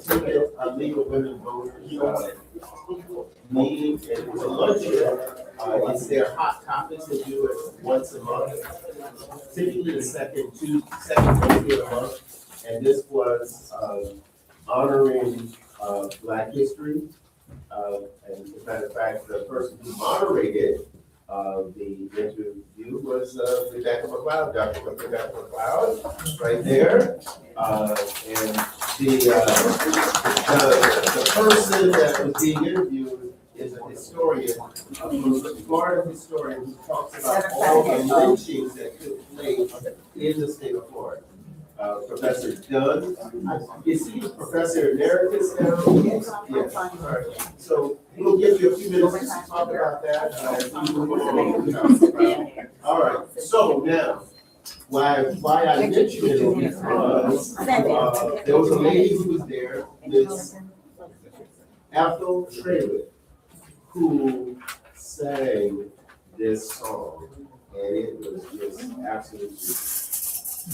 attended a League of Women Voters meeting, and it was a luncheon. It's their hot topics. They do it once a month, typically the second Thursday of the month. And this was honoring Black history. And as a matter of fact, the person who moderated the interview was Rebecca McLeod, Dr. Rebecca McLeod, right there. And the person that was being interviewed is a historian, a Florida historian who talks about all the lynchings that took place in the state of Florida. Professor Dunn, is he Professor Emeritus now? Yes. Yes. All right. So we'll give you a few minutes to talk about that. All right. So now, why I mentioned it because there was a lady who was there, Miss Ethel Traylor, who sang this song, and it was just absolutely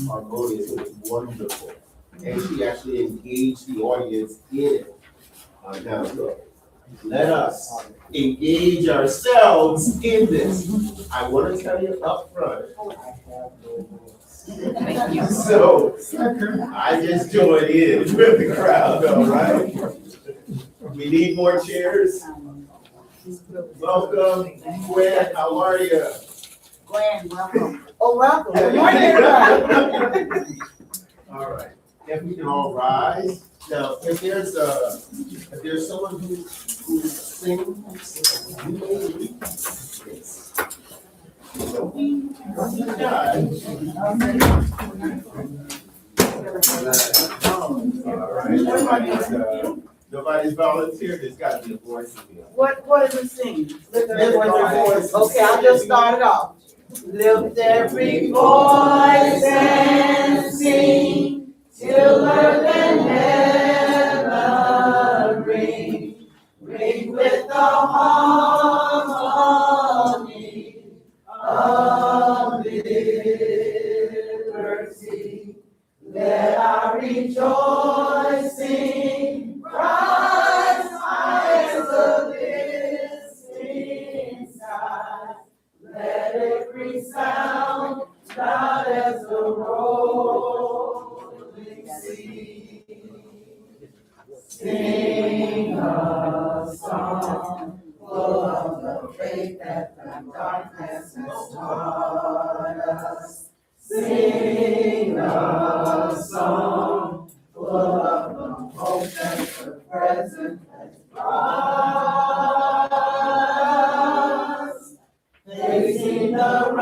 harmonious. It was wonderful, and she actually engaged the audience in it. Now, look, let us engage ourselves in this. I want to tell you up front. So I just joined in with the crowd, all right? We need more chairs. Welcome, Gwen. How are you? Gwen, welcome. Oh, welcome. Good morning, everybody. All right. If we can all rise. Now, if there's someone who sings, you may lead. Yes. All right. Nobody's volunteered. There's got to be a voice in here. What is it singing? Lift every voice. Okay, I'll just start it off. Lift every voice and sing till earth and heaven ring. Ring with the harmony of liberty. Let our rejoicing rise high as a listening sky. Let every sound loud as the rolling sea. Sing a song full of the faith that the darkness has taught us. Sing a song full of the hope that the present has brought us. Facing the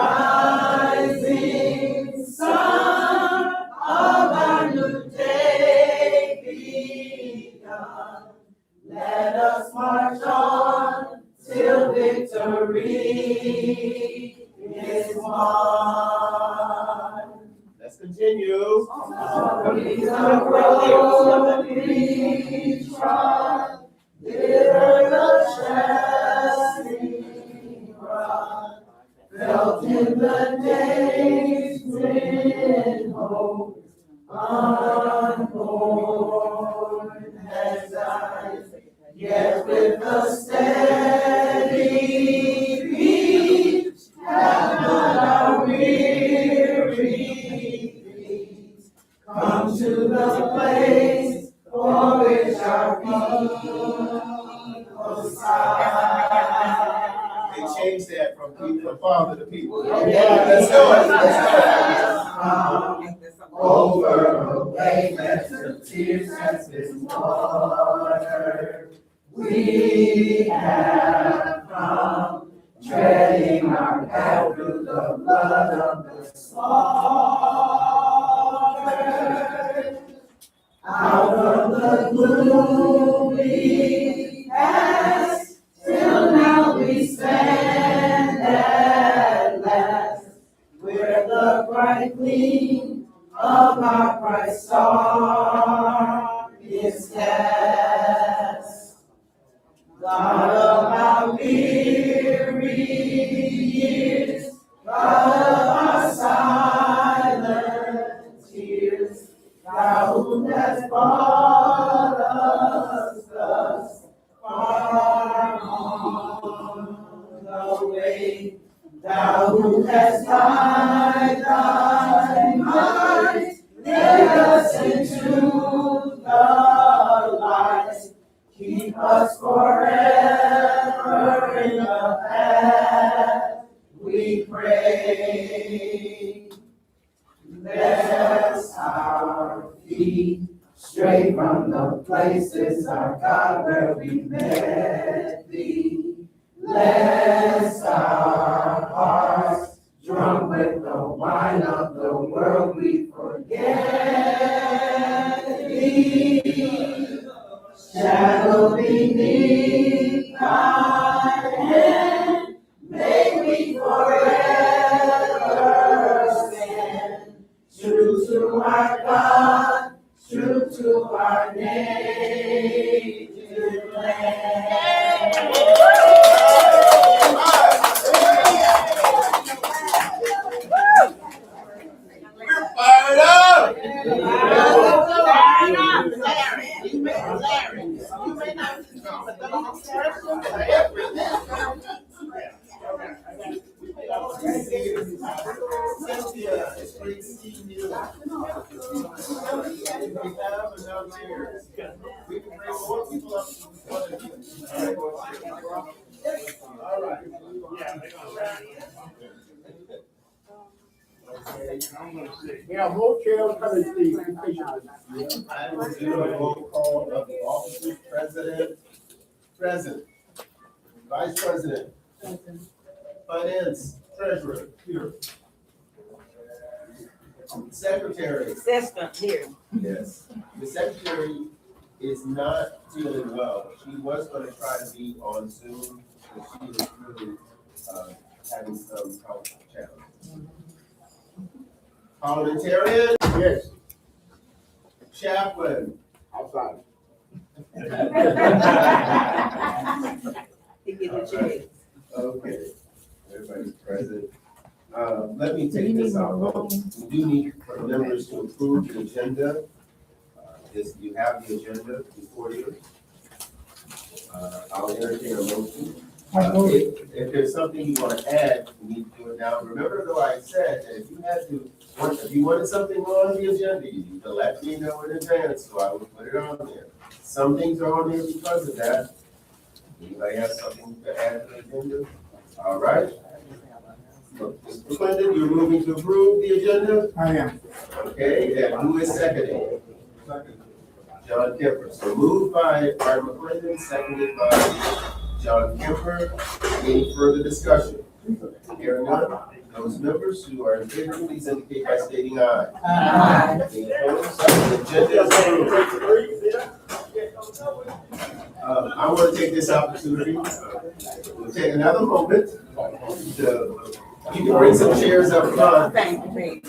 rising sun of our new day begun. Let us march on till victory is won. Let's continue. Is the road we trod, bitter the chastening rod, felt in the days when hope unborn has died, yet with the steady beat have not our weary feet come to the place for which our people sigh. They changed that from father to people. Yeah, Let's do it. Over a way that the tears has been watered. We have come, treading our path through the blood of the slaughtered. Out of the gloomy past, till now we stand at last, where the bright gleam of our bright star is cast. God of our weary years, God of our silent tears, Thou who hast brought us us forever in the path we pray. Bless our feet straight from the places, our God, where we met thee. Bless our hearts, drunk with the wine of the world, we forget thee. Shadow beneath thy hand, may we forever stand. True to our God, true to our native land. Fired up! Cynthia, it's great seeing you. We have enough chairs. We can bring more people up. All right. Yeah, more chairs coming, Steve. I will do a roll call of the officers, president, present, vice president, finance, treasurer, here. Secretary, Assistant here. yes, the secretary is not feeling well. She was gonna try to be on Zoom, but she is really, having some health challenges. Parliamentarian, Yes, chaplain. outside. He get the check. Okay, everybody's present. Let me take this out. We do need for members to approve the agenda. You have the agenda before you. I'll entertain a motion. If there's something you want to add, we need to do it now. Remember though, I said that if you wanted something on the agenda, you need to let me know in advance, so I will put it on there. Some things are on there because of that. Anybody have something to add to the agenda? All right. Mr. Clinton, you're moving to approve the agenda? I am. Okay, and who is seconding? John Kemper. So moved by Art McClendon, seconded by John Kemper. Any further discussion? Hearing none, those members who are in favor, please indicate by stating aye. Aye. Any opposed? The agenda is approved. I want to take this opportunity, we'll take another moment. You can bring some chairs up front. Thank you, baby.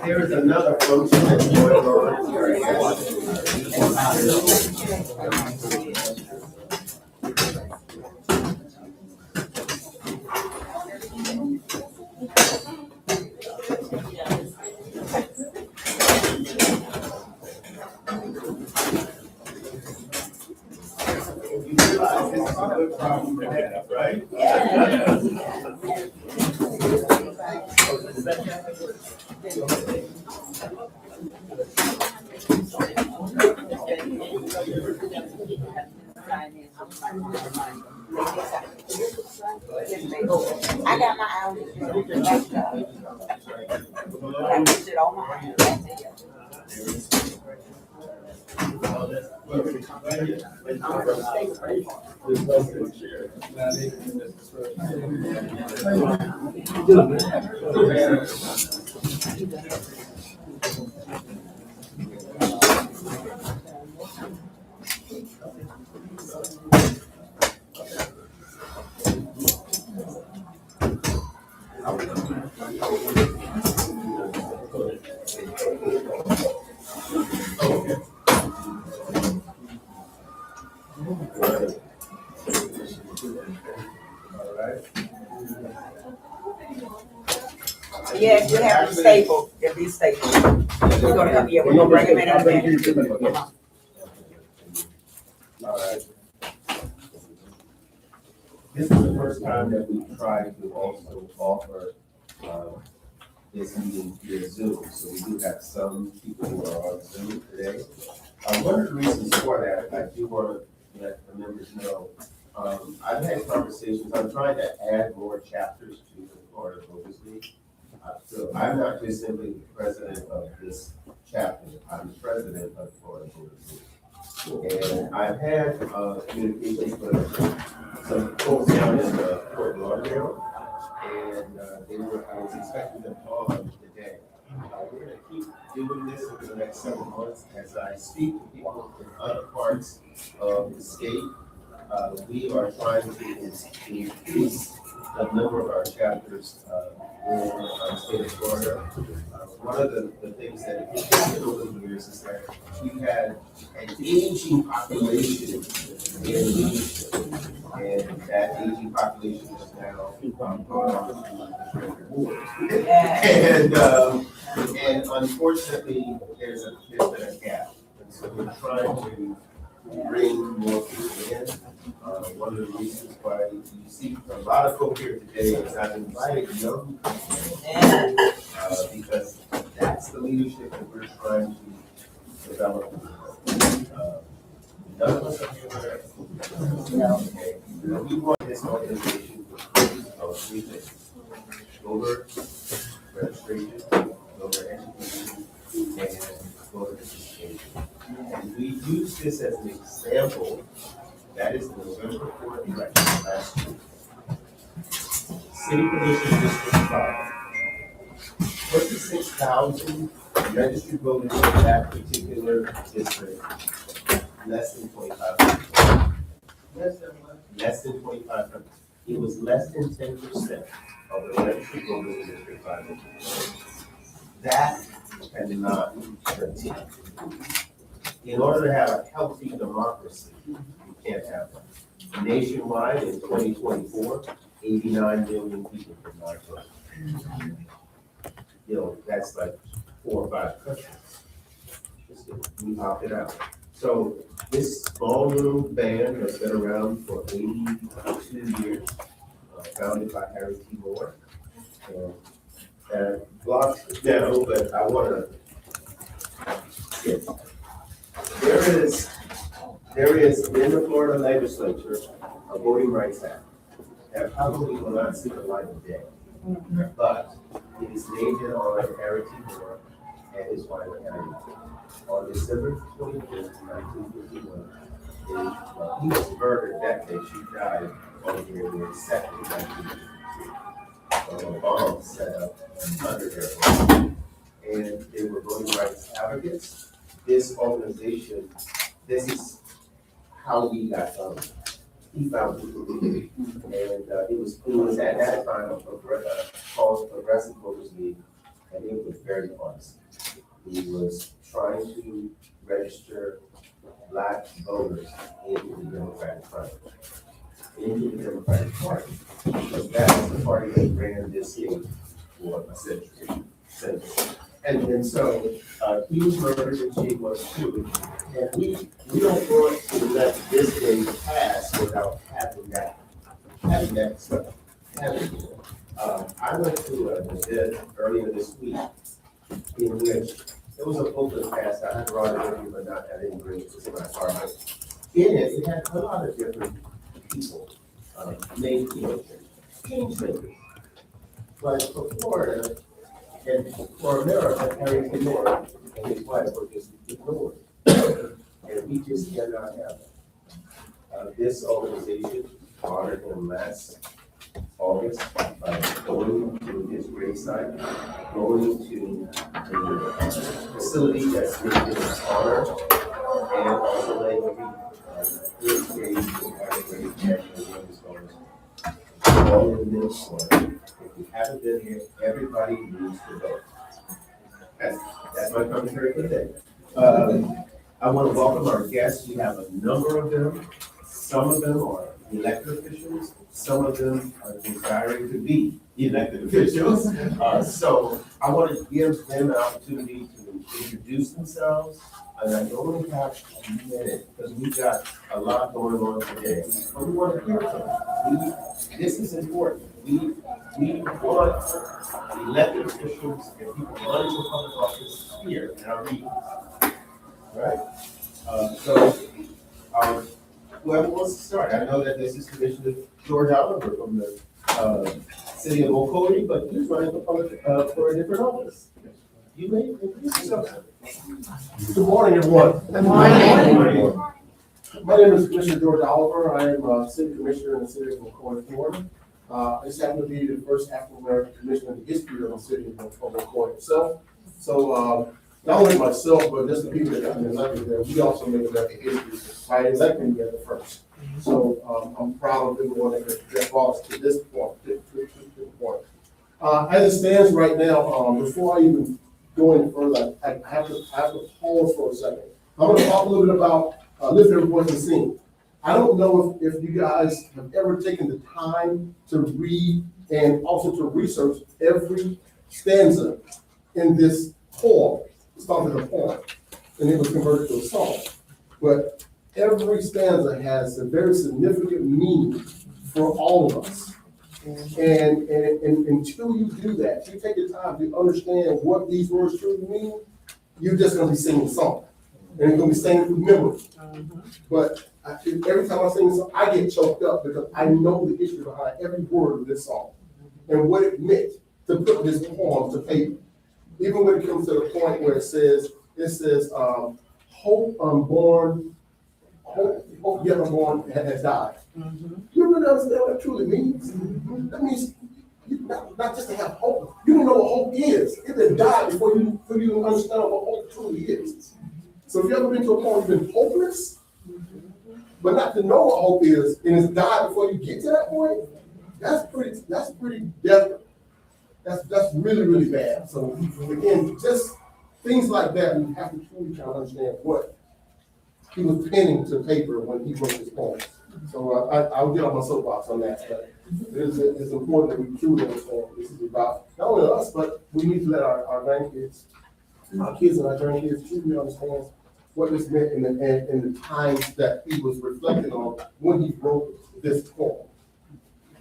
There is another function that's going on. You realize this is a good problem to have, right? I got my own. I put it on my own. Yes, you have to staple, if these staple. We're gonna, yeah, we're gonna bring them in a minute. All right. This is the first time that we tried to also offer, this meeting via Zoom. So we do have some people who are on Zoom today. One of the reasons for that, I do want to let the members know, I've had conversations, I'm trying to add more chapters to the Florida Voters League. So I'm not just simply the president of this chapter, I'm the president of the Florida Voters League. And I've had communications with some folks down in Fort Lauderdale, and I was expecting them on today. We're gonna keep doing this over the next several months as I speak to people in other parts of the state. We are trying to increase the number of our chapters in the state of Florida. One of the things that has been over the years is that we've had an aging population in leadership, and that aging population is now going on to boards. And unfortunately, there's been a gap, and so we're trying to bring more people in. One of the reasons why you see a lot of folk here today is I've invited young people, because that's the leadership that we're trying to develop. None of us are here. Okay. We want this organization to focus on three things: voter registration, voter education, and voter participation. And we use this as an example. That is the November 4th election last year. City Commission District 5. 26,000 registered voters in that particular district. Less than 2,500. Less than 2,500. It was less than 10% of the registered voters in District 5. That cannot continue. In order to have a healthy democracy, you can't have that. Nationwide in 2024, 89 million people could not vote. You know, that's like 4 or 5 countries. We opted out. So this ballroom band has been around for 82 years, founded by Harry T. Moore. And blocked down, but I want to. Yes. There is in the Florida legislature a voting rights act that probably will not see the light of day, but it is named in honor of Harry T. Moore and his wife Harry. On December 25th, 1951, he was murdered that day. She died on January 2nd, 1952. A bomb set up under their home. And they were voting rights advocates. This organization, this is how we got founded. He found people who did it. And it was at that time called Progressive Voters League, and it was very partisan. He was trying to register Black voters into the Democratic Party. Because that was the party that ran this state for a century. And so he was murdered and she was too. And we don't want to let this day pass without having that stuff. I went to an event earlier this week in which there was an open cast. I had brought it with me, but I didn't bring it to my car. But in it had a lot of different people, named change makers. But for Florida and for America, Harry T. Moore and his wife were just ignored. And we just cannot have it. This organization honored him last August by going to his gravesite, going to the facility that's named in his honor, and also laying a his grave at a grave national scholars. All in the middle corner. If you haven't been here, everybody needs to vote. That's my commentary for today. I want to welcome our guests. We have a number of them. Some of them are elected officials. Some of them are desiring to be elected officials. So I want to give them an opportunity to introduce themselves. And I only have a minute because we've got a lot going on today. But we want to hear from them. This is important. We want elected officials and people running for public office here in our region. Right? So, whoever wants to start, I know that this is Commissioner George Oliver from the, city of Ocoee, but he's running for a different office. You may introduce yourself. Good morning, everyone. Good morning. My name is Commissioner George Oliver. I am City Commissioner in the city of McCoy, Florida. I just happen to be the first African-American commissioner in the history of the city of McCoy itself. So, not only myself, but just the people that got me elected there, we also made American history by electing me at the first. So, I'm proud of everyone that brought us to this point, to this point. As it stands right now, before I even go any further, I have to pause for a second. I'm going to talk a little bit about lift every voice and sing. I don't know if you guys have ever taken the time to read and also to research every stanza in this poem. It started as a poem, and it was converted to a song. But every stanza has a very significant meaning for all of us. And until you do that, you take the time to understand what these words truly mean, you're just gonna be singing a song. And you're gonna be singing through memory. But every time I sing a song, I get choked up because I know the history behind every word of this song and what it meant to put this poem to paper. Even when it comes to the point where it says, hope unborn, hope yet unborn has died. You really understand what that truly means? That means not just to have hope. You don't know what hope is. It didn't die before you understand what hope truly is. So if you ever been to a point where you've been hopeless, but not to know what hope is, and it's died before you get to that point, that's pretty desperate. That's really, really bad. So again, just things like that, we have to truly try to understand what he was penning to paper when he wrote his poems. So I'll get on my soapbox on that, but it's important that we truly understand what this is about. Not only us, but we need to let our grandkids, our kids and our grandkids truly understand what this meant in the times that he was reflecting on when he wrote this poem.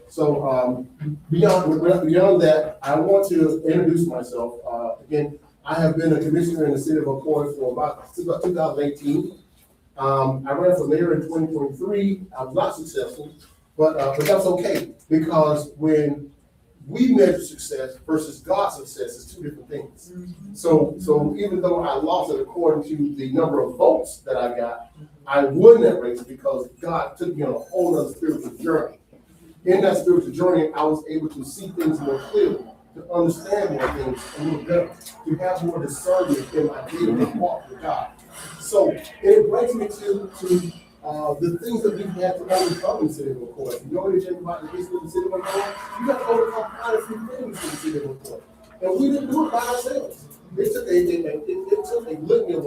So beyond that, I want to introduce myself. Again, I have been a commissioner in the city of Ocoee for about 2018. I ran for mayor in 2023. I was not successful, but that's okay, because when we measure success versus God's success is two different things. So even though I lost it according to the number of votes that I got, I won that race because God took me on a whole other spiritual journey. In that spiritual journey, I was able to see things more clearly, to understand more things a little better, to have more discernment in my daily walk with God. So it brings me to the things that we've had to overcome in the city of McCoy. You know anything about the history of the city of McCoy? You got to overcome quite a few things in the city of McCoy. And we didn't do it by ourselves. It took a litany of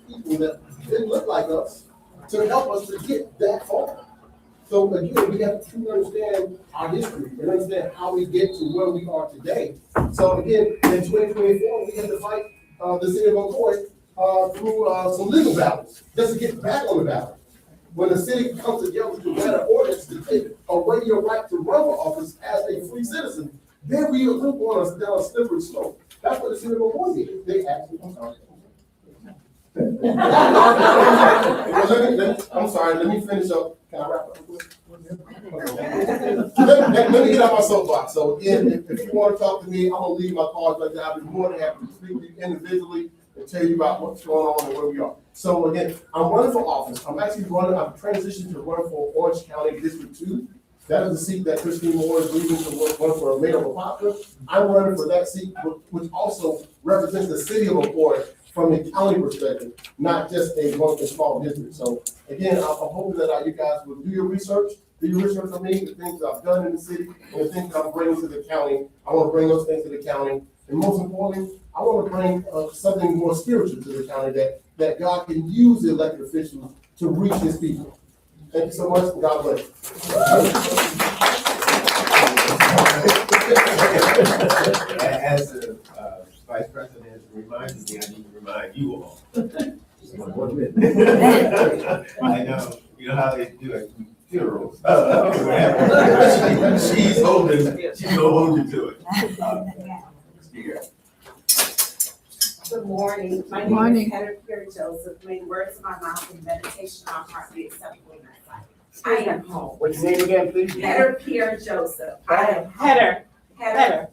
people that didn't look like us to help us to get that far. So again, we have to understand our history and understand how we get to where we are today. So again, in 2024, we had to fight the city of McCoy through some legal battles just to get back on the ballot. When the city comes together to write an ordinance to take away your right to run for office as a free citizen, then we look on us down a slippery slope. That's what the city of McCoy did. They actually, I'm sorry, let me finish up. Can I wrap up? Let me get out my soapbox. So again, if you want to talk to me, I'm gonna leave my cards like that. I'll be more than happy to speak to you individually and tell you about what's going on and where we are. So again, I'm running for office. I'm transitioned to run for Orange County District 2. That is the seat that Christine Moore is leaving to run for mayor of Apopka. I'm running for that seat, which also represents the city of McCoy from a county perspective, not just a small district. So again, I'm hoping that you guys will do your research on me, the things that I've done in the city, and the things I'm bringing to the county. I want to bring those things to the county. And most importantly, I want to bring something more spiritual to the county that God can use the elected officials to reach his people. Thank you so much, and God bless. As the vice president reminded me, I need to remind you all. One minute. I know, you know how they do it, funerals. She's holding, she's gonna hold you to it. Here. Good morning. My name Morning. is Heather Perry Joseph. May the words of my mouth and meditation of my heart be acceptable in thy sight. I am home. What's your name again, please? Heather Perry Joseph. I am Heather. Heather.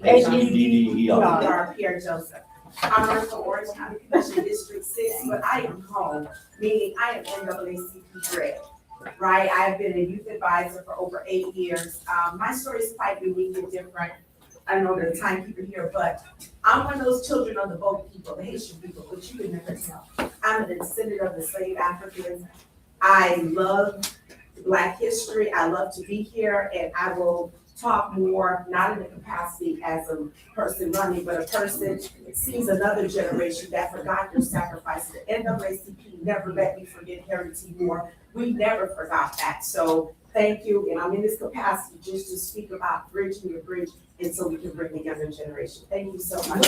H-E-D-D-E-R. Heather Perry Joseph. I'm running for Orange County Commission District 6, but I am home, meaning I am NAACP grad. Right? I've been a youth advisor for over 8 years. My story is quite unique and different. I don't know the timekeeper here, but I'm one of those children of the Boat people, the Haitian people, which you can never tell. I'm a descendant of the slave Africans. I love Black history. I love to be here, and I will talk more, not in the capacity as a person running, but a person that sees another generation that forgot their sacrifices. The NAACP never let me forget Heritage War. We never forgot that. So thank you, and I'm in this capacity just to speak about bridging the bridge, and so we can bring the younger generation. Thank you so much.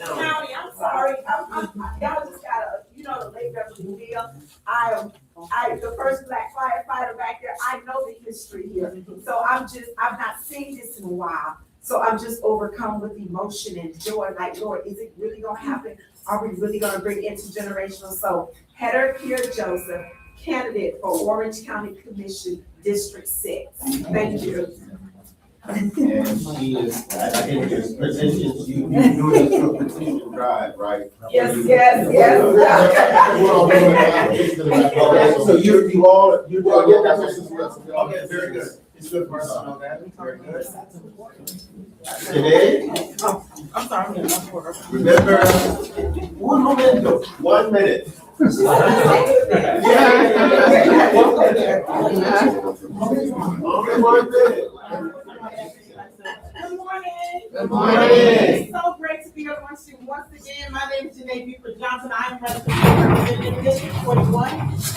County, I'm sorry, y'all just gotta, the late Beverly Hill. I the first Black firefighter back there. I know the history here. So I've not seen this in a while. So I'm just overcome with emotion and joy. Like, Lord, is it really gonna happen? Are we really gonna bring intergenerational? So Heather Pierre Joseph, candidate for Orange County Commission District 6. Thank you. And she is, I think there's positions you do this for petition drive, right? Yes. So you all get that message. Okay, very good. It's good for us to know that. Very good. Today, I'm sorry. remember, un momento, 1 minute. Only 1 minute. Good morning. Good morning. It's so great to be amongst you once again. My name is Janae Buford Johnson. I am representing District 41,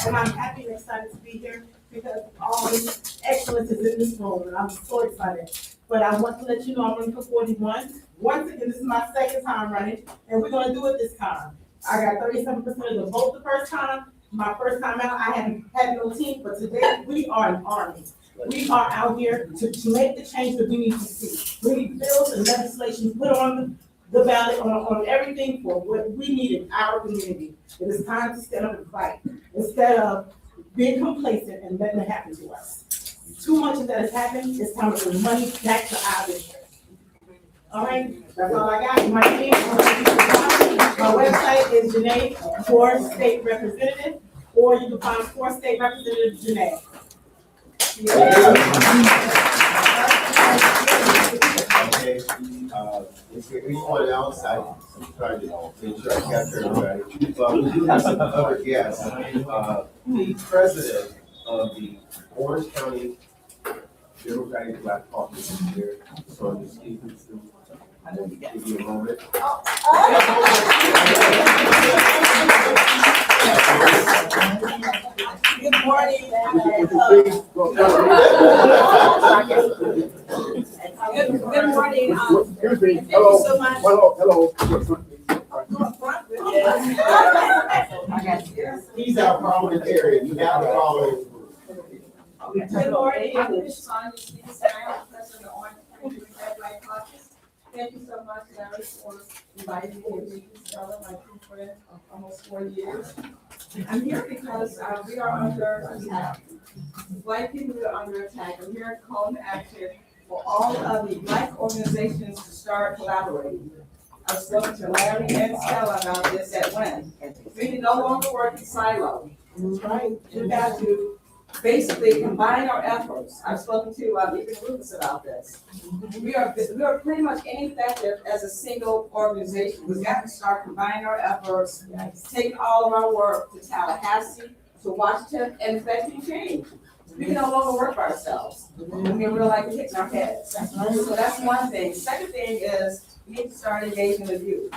and I'm happy and excited to be here because all this excellence is in this room, and I'm so excited. But I want to let you know I'm running for 41. Once again, this is my second time running, and we're going to do it this time. I got 37% of the vote the first time. My first time out, I hadn't had no team, but today we are an army. We are out here to make the change that we need to see. We need bills and legislation put on the ballot on everything for what we need in our community. It is time to stand up and fight instead of being complacent and letting it happen to us. Too much of that has happened. It's time to bring money back to our district. All right, that's all I got. My name my website is Janae for State Representative, or you can find for State Representative Janae. Okay, if you're anyone else, I'm trying to make sure I capture everybody. But we do have some other guests. The president of the Orange County Democratic Black Caucus is here. So I'm just speaking to, give you a moment. Good morning. Good morning. Excuse me. Thank you so much. Hello. He's our parliamentarian. You have to follow his rules. Good morning. I'm Ms. Sonia Stevens, president of Orange County Democratic Black Caucus. Thank you so much, Larry, for inviting me to meet this fellow, my true friend of almost 4 years. I'm here because we are under attack. Black people are under attack. I'm here to call to action for all of the Black organizations to start collaborating. I've spoken to Larry and Stella about this at when. We can no longer work in silo. That's right. We've got to basically combine our efforts. I've spoken to even Lucas about this. We are pretty much ineffective as a single organization. We've got to start combining our efforts, take all of our work to Tallahassee, to Washington, and effective change. We can no longer work by ourselves. We feel like we're hitting our heads. So that's one thing. Second thing is we need to start engaging with youth.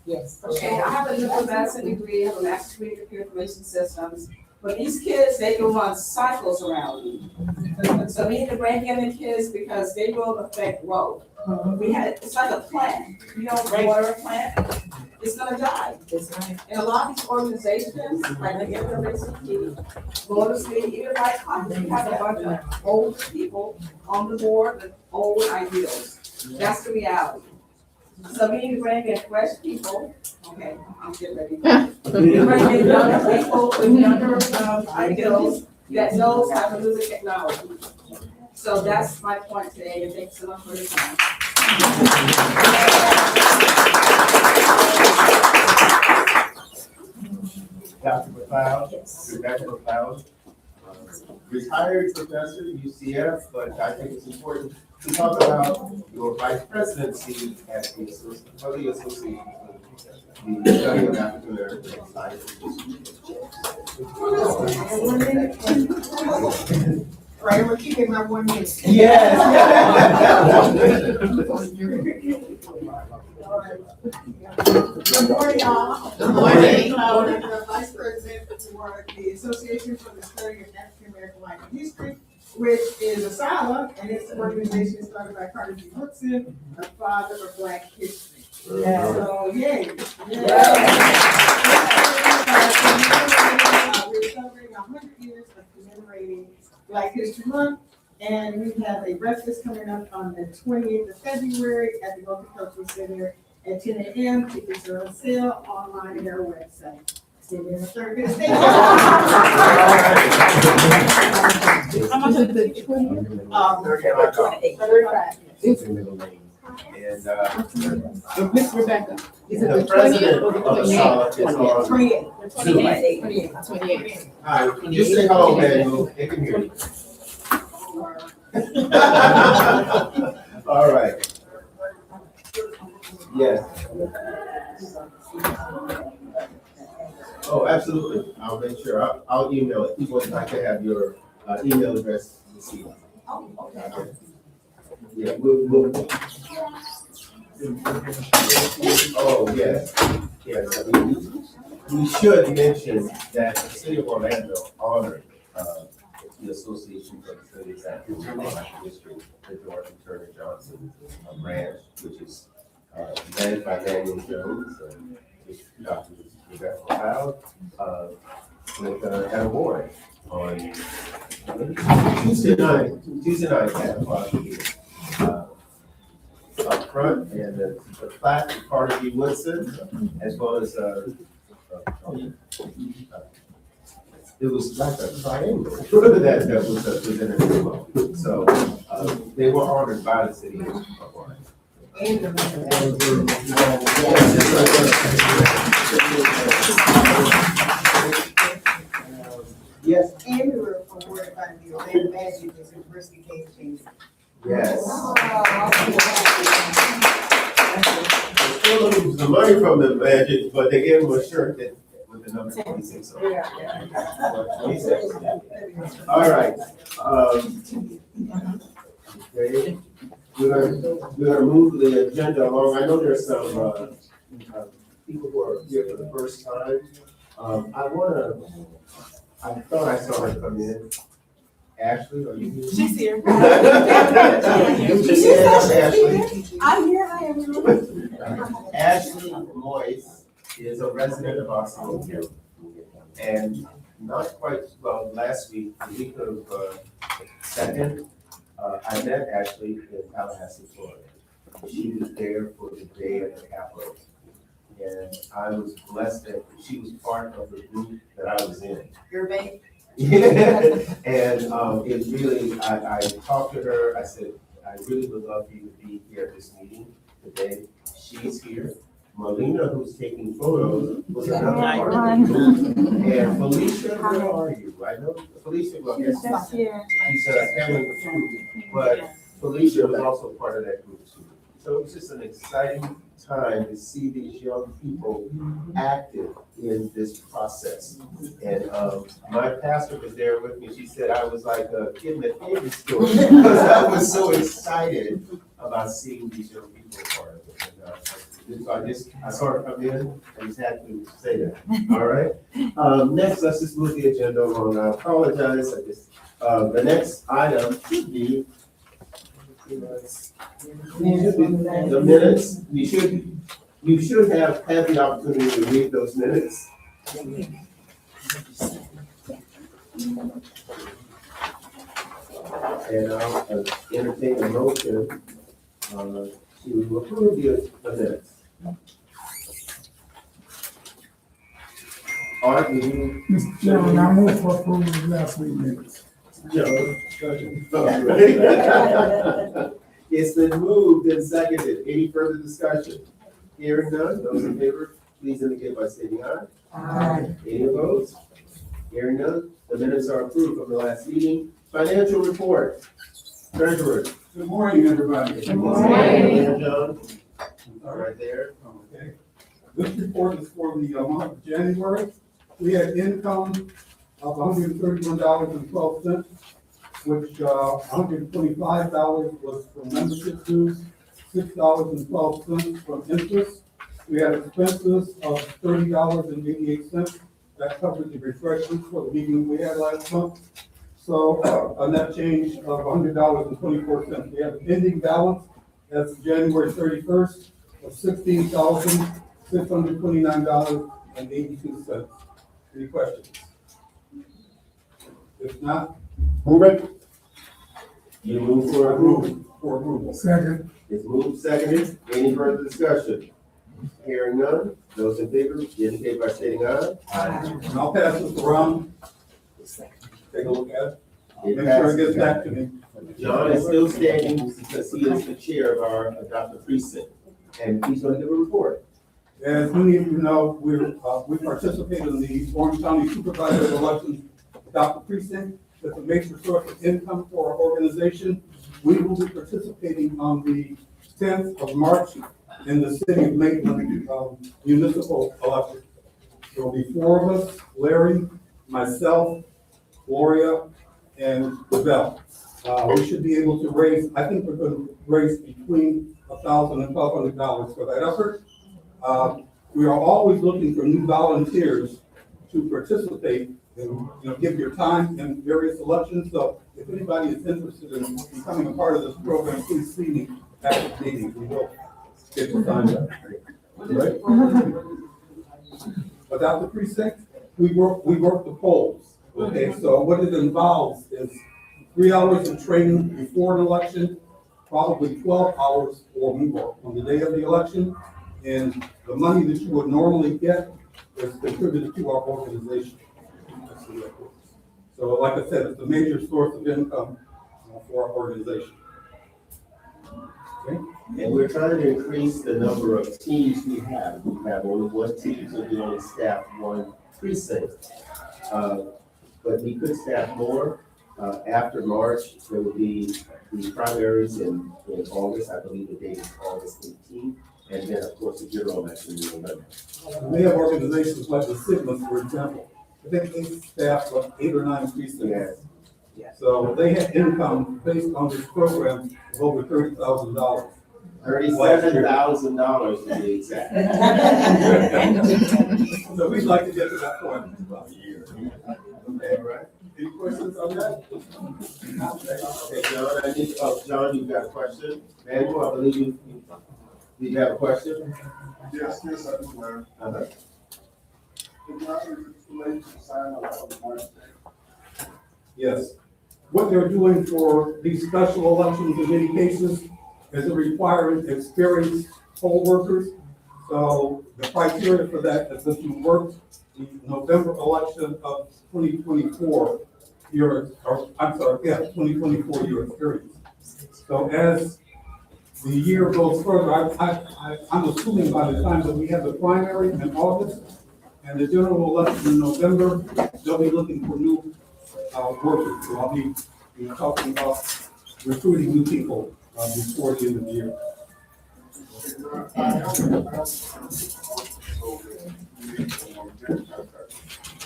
Yes. Okay, I have a nuclear medicine degree, I have a master's degree in computer information systems. But these kids, they can run cycles around you. So we need to bring in the kids because they will affect growth. It's like a plant. You don't water a plant, it's gonna die. And a lot of these organizations, like the NAACP, Florida City, even like Congress, we have a bunch of old people on the board with old ideals. That's the reality. So we need to bring in fresh people. Okay, I'm getting ready. We need to bring in younger people with younger ideals that knows how to do the technology. So that's my point today, and thanks so much for your time. Dr. McLeod, Rebecca McLeod, retired professor at UCF, but I think it's important to talk about your vice presidency at the association, the study of African American society. Right, we're keeping my 1 minute. Yes. Good morning, y'all. Good morning. I'm the Vice President for the Association for the Study of African American Life and History, which is ASALH, and it's an organization started by Carter G. Woodson, a father of Black history. Yeah. So, yay. We're celebrating 100 years of commemorating Black History Month, and we have a breakfast coming up on the 28th of February at the Multicultural Center at 10 a.m. Tickets are on sale online at our website. See you in the third good station. How much is the 20? 35. And, Miss Rebecca, is it the the 20th president or of the ASALH is on. 28. 28th? Hi, just say hello, Manuel, they can hear you. All right. Yes. Oh, absolutely, I'll make sure, I'll email it, people would like to have your email address this evening. Okay. Yeah, we'll. Oh, yes, yes, we should mention that the city of Orlando honored, the Association for the Study of African American History, the George and Turner Johnson branch, which is led by Daniel Jones and Dr. Rebecca McLeod, with an award on Tuesday night at o'clock here. Up front, and the plaque of Carter G. Woodson, as well as it was like a triangle that was presented as well. So they were honored by the city of Orlando. Yes. And we were awarded by the Orlando Magic as a diversity case. Yes. Still looking for the money from the Magic, but they gave them a shirt that with the number 26 on it. 26. All right. Okay. We're gonna move the agenda along. I know there's some people who are here for the first time. I thought I saw her come in. Ashley, are you here? She's here. Ashley. I'm here, I am here. Ashley Moyes is a resident of Oxford Hill. And not quite, well, last week, the week of 2nd, I met Ashley in Tallahassee, Florida. She was there for the day at the Capitol. And I was blessed that she was part of the group that I was in. Your baby. And it really, I talked to her, I said, I really would love for you to be here at this meeting today. She's here. Melina, who's taking photos, was another part of the group. And Felicia, where are you? I know Felicia, well, yes, she's handling the group, but Felicia was also part of that group too. So it was just an exciting time to see these young people active in this process. And my pastor was there with me. She said I was like a kid in the candy store because I was so excited about seeing these young people part of it. And, I saw her come in, I just had to say that, all right? Next, let's just move the agenda along, I apologize, the next item should be the minutes, you should have had the opportunity to read those minutes. And I'll entertain a motion, to approve the minutes. Art, will you? Mr. Chairman, I move for approval of last week's minutes. Joe? It's been moved and seconded. Any further discussion? Hearing none, those in favor, please indicate by stating aye. Aye. Any opposed? Hearing none, the minutes are approved from the last meeting. Financial report. Treasurer. Good morning, everybody. Good morning, John. All right there. Okay. This report is for the month of January. We had income of $131.12, which $125 was from membership dues, $6.12 from interest. We had expenses of $30.88. That covered the refreshments for the meeting we had last month. So a net change of $100.24. We have an ending balance as of January 31st of $16,629.82. Any questions? If not, Move it. You move for approval. for approval. Second. It's moved, seconded. Any further discussion? Hearing none, those in favor, indicate by stating aye. And I'll pass this around. Take a look at it. It Make sure it gets passes. back to me. John is still standing because he is the chair of our adopted precinct, and he's going to give a report. As many of you know, we participate in the Orange County Supervisor Elections Adopted Precinct. It's a major source of income for our organization. We will be participating on the 10th of March in the city of Maitland municipal election. There will be 4 of us, Larry, myself, Gloria, and Lavelle. We should be able to raise, I think we're going to raise between $1,000 and $1,200 for that effort. We are always looking for new volunteers to participate and, give your time in various elections. So if anybody is interested in becoming a part of this program, please see me at the meeting. We will get your time up. Right? Without the precinct, we work the polls. Okay, so what it involves is 3 hours of training before an election, probably 12 hours or more on the day of the election. And the money that you would normally get is contributed to our organization. So like I said, it's a major source of income for our organization. Okay? And we're trying to increase the number of teams we have. We have only one team, so we only staff 1 precinct. But we could staff more. After March, there will be the primaries in August. I believe the date is August 18th. And then, of course, the general election in November. We have organizations like the Sigmas, for example. I think they staff like 8 or 9 precincts. So they had income based on this program of over $30,000. $37,000 to be exact. So we'd like to get to that point in about a year. Okay, right. Any questions on that? Okay, John, John, you've got a question? Manuel, I believe you have a question? Yes, I do, Mayor. Uh-huh. Yes. What they're doing for these special elections in many cases is requiring experienced poll workers. So the criteria for that is that you worked the November election of 2024, 2024 year experience. So as the year goes further, I'm assuming by the time that we have the primary in August and the general election in November, they'll be looking for new workers. So I'll be talking about recruiting new people before the end of the year.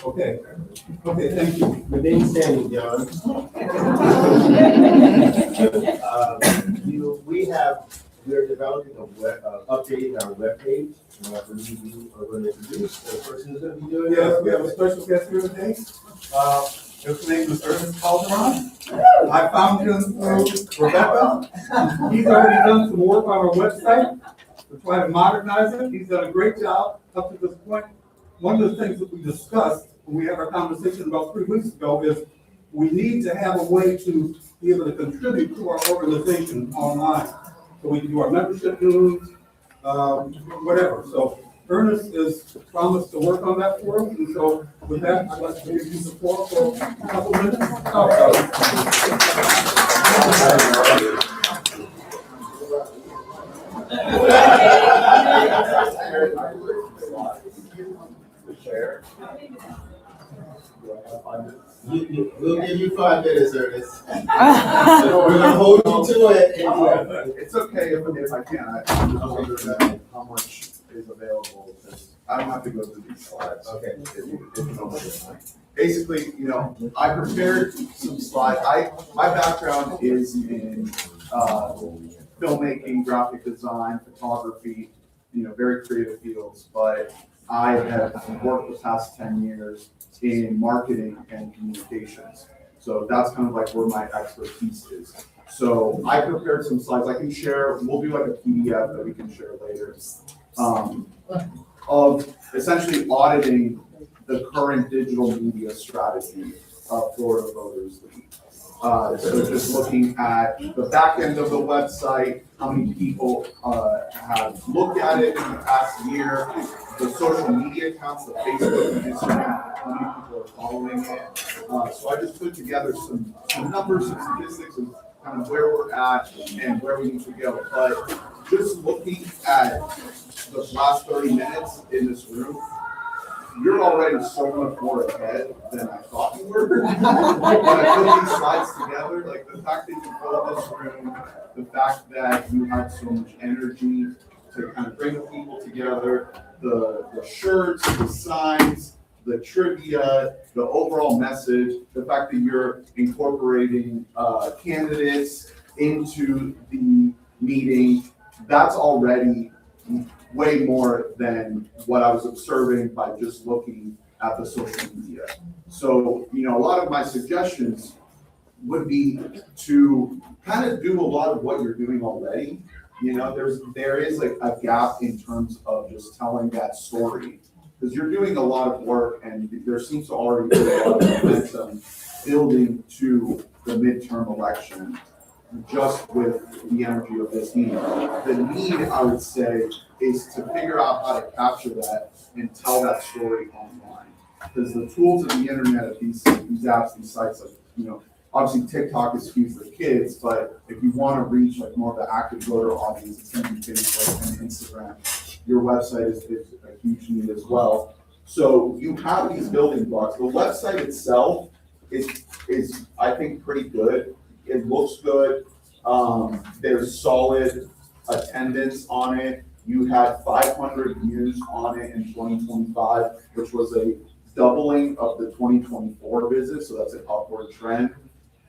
Okay, thank you. Remain standing, John. We have we're developing a updating our webpage. And I believe you are going to introduce the person who's going to be doing Yes, that. we have a special guest here today. His name is Ernest Calderon. I found him through Rebecca. He's already done some work on our website to try to modernize it. He's done a great job up to this point. One of the things that we discussed when we had our conversation about 3 weeks ago is we need to have a way to be able to contribute to our organization online. So we can do our membership dues, whatever. So Ernest is promised to work on that for us, and so with that, I'd like to give you the floor for a couple minutes. We'll give you 5 minutes, Ernest. We're gonna hold you to it. It's okay if I can, I'm just wondering how much is available, because I don't have to go through these slides. Okay. If you don't mind. Basically, I prepared some slides. My background is in filmmaking, graphic design, photography, very creative fields, but I have worked the past 10 years in marketing and communications. So that's kind of like where my expertise is. So I prepared some slides I can share. We'll do like a PDF that we can share later. Of essentially auditing the current digital media strategy of Florida Voters League. So just looking at the back end of the website, how many people have looked at it in the past year, the social media accounts, the Facebook and Instagram, how many people are following it. So I just put together some numbers, some statistics of kind of where we're at and where we need to go. But just looking at the last 30 minutes in this room, you're already so much more ahead than I thought you were. When I put these slides together, like the fact that you filled this room, the fact that you had so much energy to kind of bring people together, the shirts, the signs, the trivia, the overall message, the fact that you're incorporating candidates into the meeting, that's already way more than what I was observing by just looking at the social media. So, a lot of my suggestions would be to kind of do a lot of what you're doing already. There is like a gap in terms of just telling that story, because you're doing a lot of work and there seems to already be a lot of momentum building to the midterm election just with the energy of this meeting. The need, I would say, is to figure out how to capture that and tell that story online. Because the tools of the internet of these apps, these sites, like, obviously TikTok is huge for kids, but if you want to reach like more of the active voter audience, it's going to be Facebook and Instagram. Your website is a huge need as well. So you have these building blocks. The website itself is I think pretty good. It looks good. There's solid attendance on it. You had 500 views on it in 2025, which was a doubling of the 2024 visit, so that's an upward trend.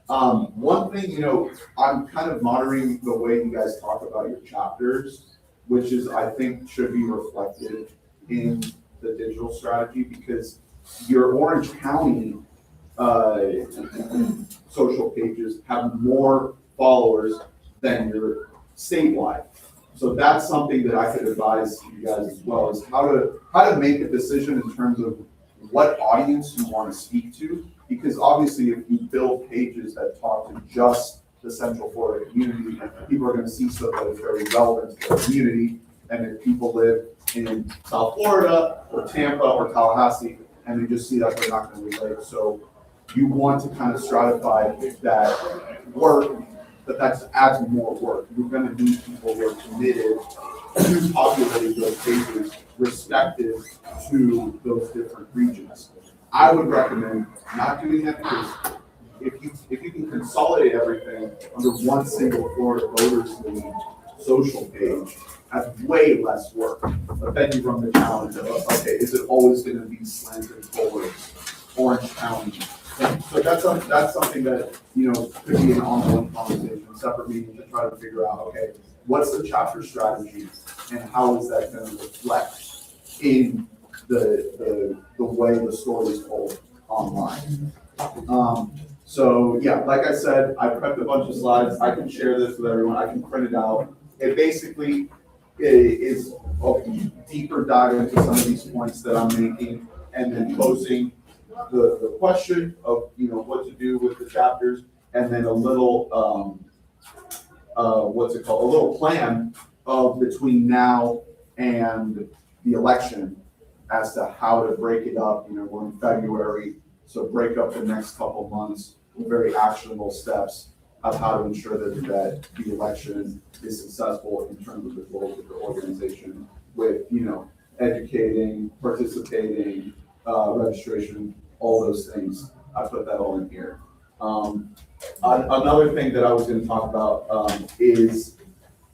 One thing, I'm kind of monitoring the way you guys talk about your chapters, which is, I think, should be reflected in the digital strategy, because your Orange County social pages have more followers than your statewide. So that's something that I could advise you guys as well, is how to make a decision in terms of what audience you want to speak to. Because obviously if you build pages that talk to just the Central Florida community, people are going to see stuff that is very relevant to their community. And if people live in South Florida or Tampa or Tallahassee, and they just see that, they're not going to relate. So you want to kind of stratify that work, but that adds more work. You're going to need people who are committed to populating those pages respective to those different regions. I would recommend not doing that, because if you can consolidate everything under one single Florida Voters League social page, that's way less work. But then you run the challenge of, okay, is it always going to be slanted towards Orange County? So that's something that, could be an ongoing conversation, separate meeting to try to figure out, okay, what's the chapter strategy and how is that gonna reflect in the way the story is told online? So, yeah, like I said, I prepped a bunch of slides, I can share this with everyone, I can print it out. It basically is a deeper dive into some of these points that I'm making, and then posing the question of, what to do with the chapters, and then a little, what's it called, a little plan of between now and the election as to how to break it up. We're in February, so break up the next couple months, very actionable steps of how to ensure that the election is successful in terms of the goals of the organization with, educating, participating, registration, all those things. I put that all in here. Another thing that I was gonna talk about, is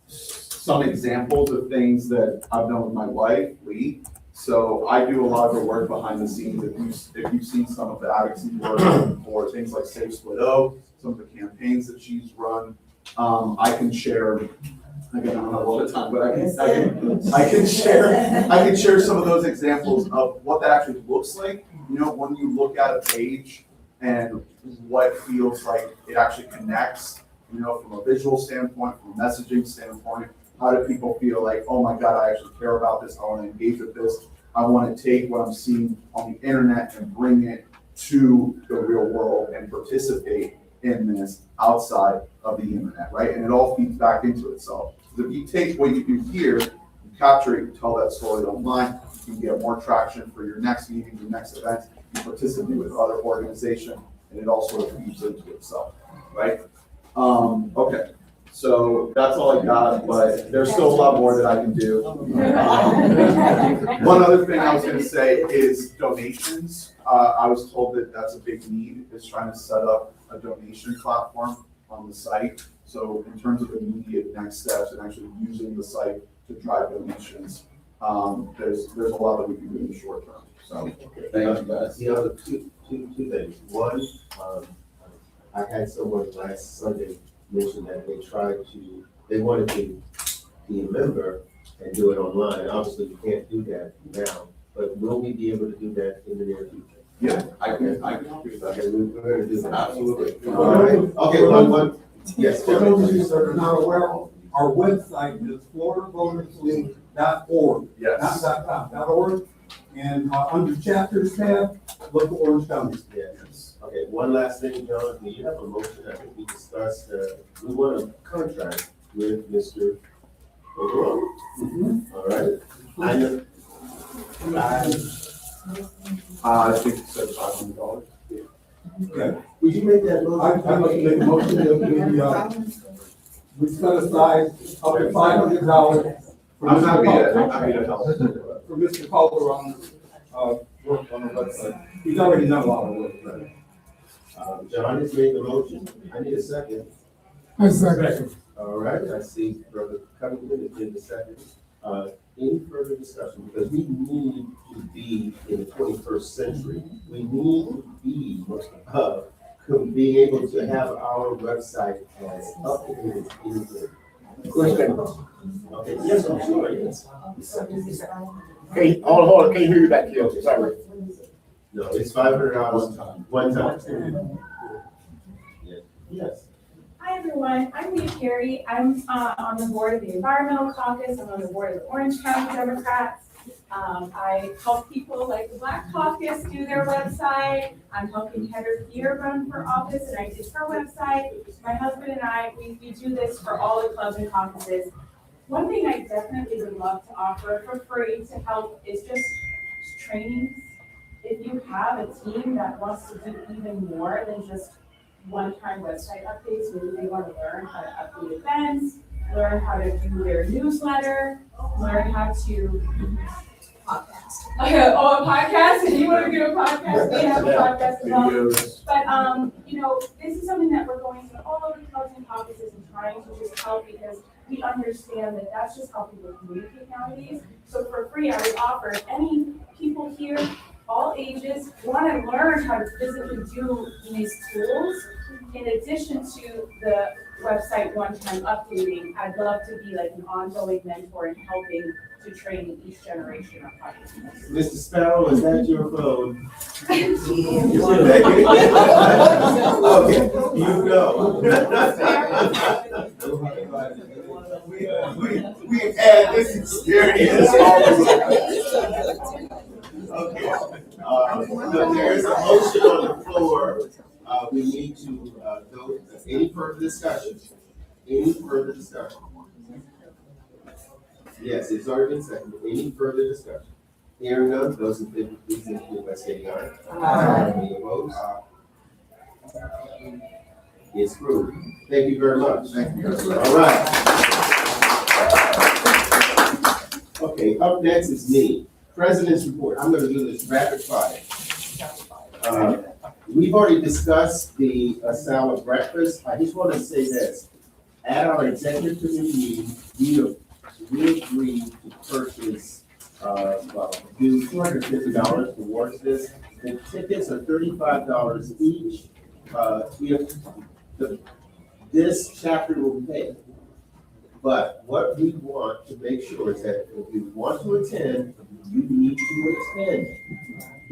some examples of things that I've done with my wife, Lee. So I do a lot of the work behind the scenes. If you've seen some of the advocacy work for things like Save Split O, some of the campaigns that she's run, I can share. Again, I don't have a lot of time, but I can share some of those examples of what that actually looks like. When you look at a page and what feels like it actually connects, from a visual standpoint, from a messaging standpoint. How do people feel like, oh my God, I actually care about this, I want to engage with this. I want to take what I'm seeing on the internet and bring it to the real world and participate in this outside of the internet, right? And it all feeds back into itself. Because if you take what you do here, you capture it, you tell that story online, you can get more traction for your next meeting, your next event, you participate with other organizations, and it all sort of feeds into itself, right? Okay. So that's all I got, but there's still a lot more that I can do. One other thing I was gonna say is donations. I was told that that's a big need, is trying to set up a donation platform on the site. So in terms of immediate next steps and actually using the site to drive donations, there's a lot that we can do in the short term. So thank you guys. Two things. One, I had someone last Sunday mention that they wanted to be a member and do it online. Obviously, we can't do that now, but will we be able to do that in the near future? Yeah, I can do that. Okay, we're gonna do that. Absolutely. All right, okay, one, yes. For those of you that are not aware, our website is FloridaVotersLeague.org. Yes. Not .com, .org. And under chapters tab, look for Orange County. Yes. Okay, one last thing, John, do you have a motion? I think we discussed, we want a contract with Mr. O'Rourke. All right. I know. I think it said $500. Okay. Would you make that motion? I'd like to make a motion that we set aside up to $500 I'm happy to help. for Mr. Calderon's, work on the website. He's already done a lot of work, right? John has made the motion. I need a second. Second. All right, I see Brother Covington is in the second. Any further discussion? Because we need to be in the 21st century. We need to be, being able to have our website as up to date as anything. Question. Okay, yes, I'm sorry, yes. Hey, hold on, can't hear you back here, sorry. No, it's $500 one time. Yes. Hi, everyone. I'm Lee Carey. I'm on the board of the Environmental Caucus. I'm on the board of the Orange County Democrats. I help people like the Black Caucus do their website. I'm helping Heather Gear run for office, and I did her website. My husband and I, we do this for all the clubs and caucuses. One thing I definitely would love to offer for free to help is just trainings. If you have a team that wants to do even more than just one-time website updates, maybe they want to learn how to update events, learn how to do their newsletter, learn how to podcast. Oh, a podcast? If you want to do a podcast, they have a podcast as well. But this is something that we're going to all over the clubs and caucuses and trying to just help, because we understand that that's just how people communicate nowadays. So for free, I would offer any people here, all ages, want to learn how to physically do these tools, in addition to the website one-time updating, I'd love to be like an ongoing mentor in helping to train each generation of finance. Mr. Sparrow, is that your phone? Okay, you know. We've had this experience. Okay, so there is a motion on the floor. We need to, go, any further discussion? Any further discussion? Yes, it's already been seconded. Any further discussion? Hearing none, those in favor, please indicate by stating aye. Aye. Any opposed? It's approved. Thank you very much. Thank you. All right. Okay, up next is me. President's report. I'm gonna do this rapid fire. We've already discussed the salad breakfast. I just want to say this. At our executive committee meeting, we agreed to purchase, do $250 towards this. The tickets are $35 each. This chapter will pay. But what we want to make sure is that if you want to attend, you need to attend.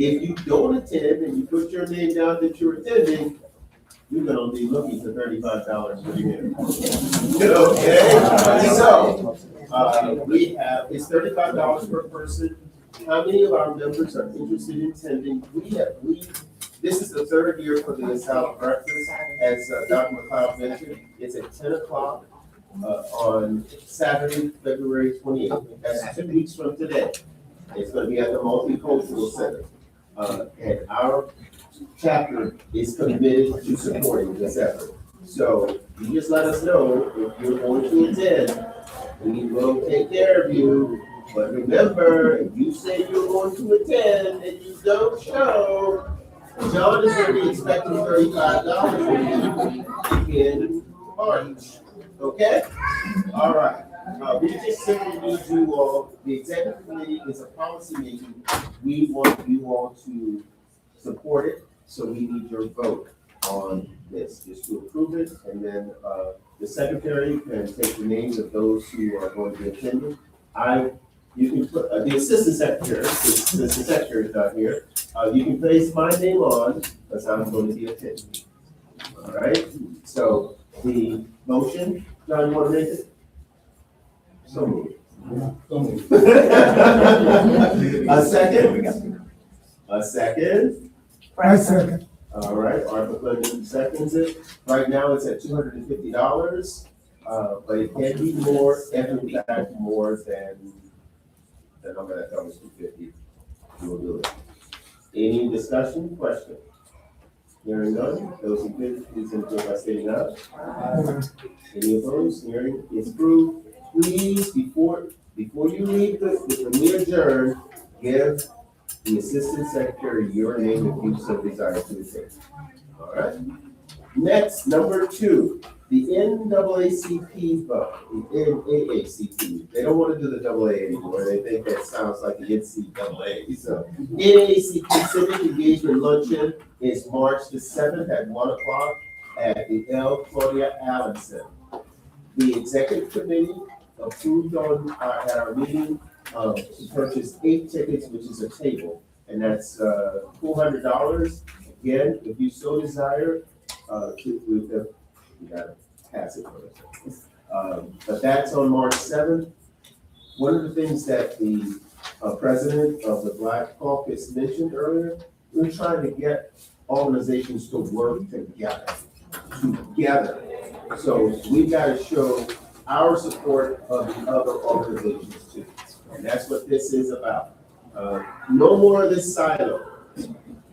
If you don't attend and you put your name down that you're attending, you're gonna be looking for $35 for you. Okay, so, we have, it's $35 per person. How many of our members are interested in attending? This is the third year for the salad breakfast, as Dr. McLeod mentioned. It's at 10 o'clock on Saturday, February 28th. That's 2 weeks from today. It's gonna be at the Multicultural Center. And our chapter is committed to supporting this effort. So you just let us know if you're going to attend. We will take care of you. But remember, if you say you're going to attend and you don't show, John is going to be expecting $35 from you in March. Okay? All right. We just simply need you all, the executive committee is a policy meeting. We want you all to support it, so we need your vote on this, just to approve it. And then the secretary can take the names of those who are going to be attending. You can put, the assistant secretary, the secretary is not here. You can place my name on, because I'm going to be attending. All right, so the motion, John, you want to make it? So moved. A second? A second? I second. All right, Arthur Clinton seconds it. Right now it's at $250, but it can be more, and in fact, more than the number that covers $250. You will do it. Any discussion, question? Hearing none, those in favor, please indicate by stating aye. Any opposed? Hearing is approved. Please, before you leave, when we adjourn, give the assistant secretary your name if you so desire to attend. All right. Next, number 2, the NAACP vote, the NAACP. They don't want to do the AA anymore. They think that sounds like the NCAA. So, NAACP Civic Engagement Luncheon is March the 7th at 1 o'clock at the L. Claudia Allenson. The executive committee approved at our meeting to purchase 8 tickets, which is a table, and that's $400. Again, if you so desire, you gotta pass it first. But that's on March 7th. One of the things that the president of the Black Caucus mentioned earlier, we're trying to get organizations to work together. So we gotta show our support of the other organizations too. And that's what this is about. No more of this silo.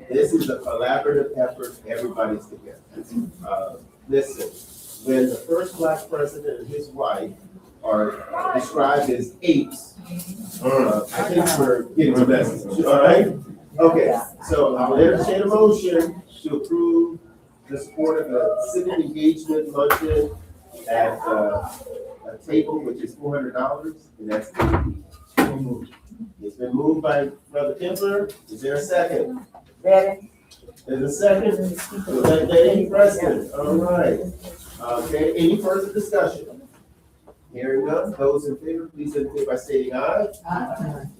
This is a collaborative effort, everybody's together. Listen, when the first Black president and his wife are described as apes, I think we're getting the message, all right? Okay, so I'll entertain a motion to approve the support of the civic engagement luncheon at a table which is $400, and that's the It's been moved by Brother Kemper. Is there a second? Ready? There's a second? Was that Dave Preston? All right. Okay, any further discussion? Hearing none, those in favor, please indicate by stating aye.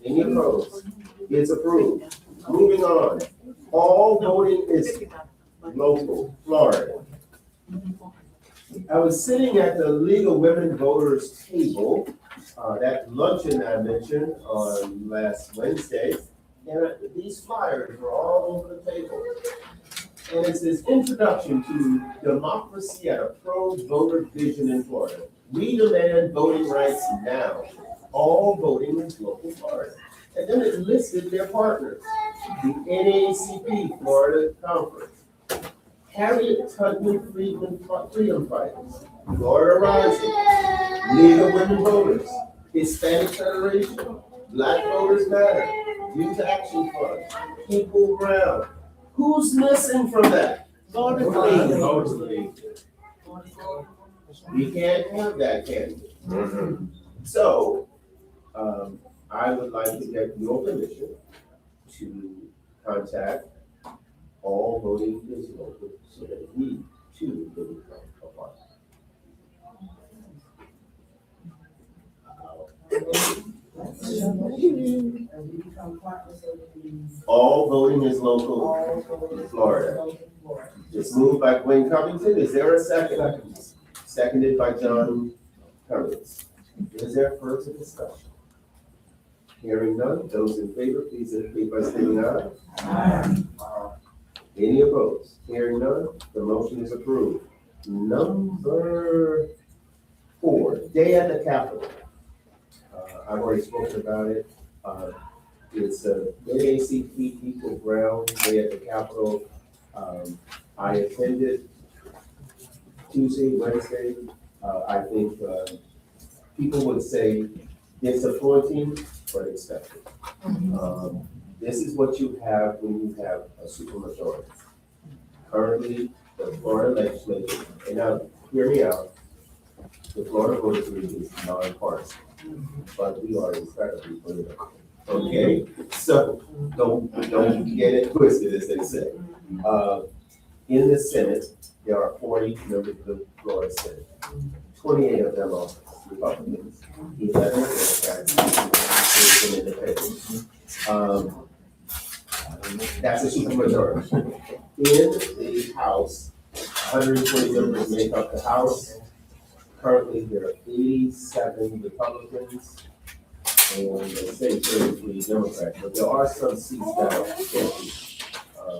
Any opposed? It's approved. Moving on. All voting is local, Florida. I was sitting at the League of Women Voters table, that luncheon I mentioned on last Wednesday, and these flyers were all over the table. And it says introduction to democracy at a pro-voter vision in Florida. We demand voting rights now. All voting is local Florida. And then it listed their partners, the NAACP Florida Conference, Harriet Tubman Freedom Fighters, Florida Rising, League of Women Voters, Hispanic Federation, Black Voters Matter, Youth Action Fund, People Brown. Who's missing from that? Voters League. Voters League. We can't have that, can we? So, I would like to get your permission to contact all voting is local so that we too will become a part. All voting is local in Florida. It's moved by Gwen Covington. Is there a second? Seconded by John Cummings. Is there further discussion? Hearing none, those in favor, please indicate by stating aye. Aye. Any opposed? Hearing none, the motion is approved. Number 4, Day at the Capitol. I've already spoken about it. It's a NAACP People Brown Day at the Capitol. I attended Tuesday, Wednesday. I think people would say disappointing, but expected. This is what you have when you have a supermajority. Currently, the Florida legislature, and now hear me out, the Florida Voters League is nonpartisan, but we are incredibly political. Okay, so don't get it twisted, as they say. In the Senate, there are 40 members of the Florida Senate. 28 of them are Republicans, 11 Democrats, and independents. That's a supermajority. In the House, 120 members make up the House. Currently, there are 87 Republicans and they say 33 Democrats, but there are some seats that are empty.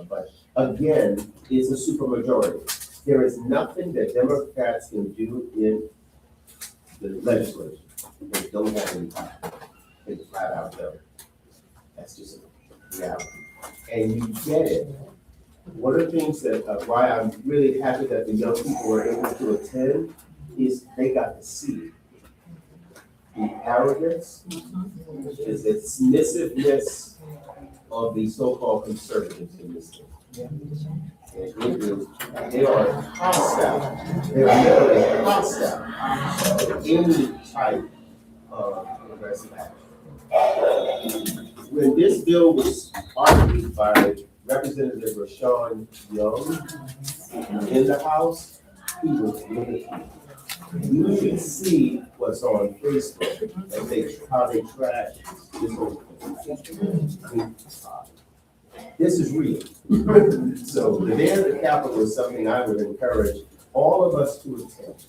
But again, it's a supermajority. There is nothing that Democrats can do in the legislature. They don't have any power. They flat out don't. That's just a reality. And you get it. One of the things that, why I'm really happy that the young people were able to attend is they got to see the arrogance, is the submissiveness of the so-called conservatives in this thing. And they are hostile. They are literally hostile to any type of progressive action. When this bill was argued by Representative Rashawn Young in the House, he was limited. You should see what's on Facebook and how they trash this whole thing. This is real. So the Day at the Capitol is something I would encourage all of us to attend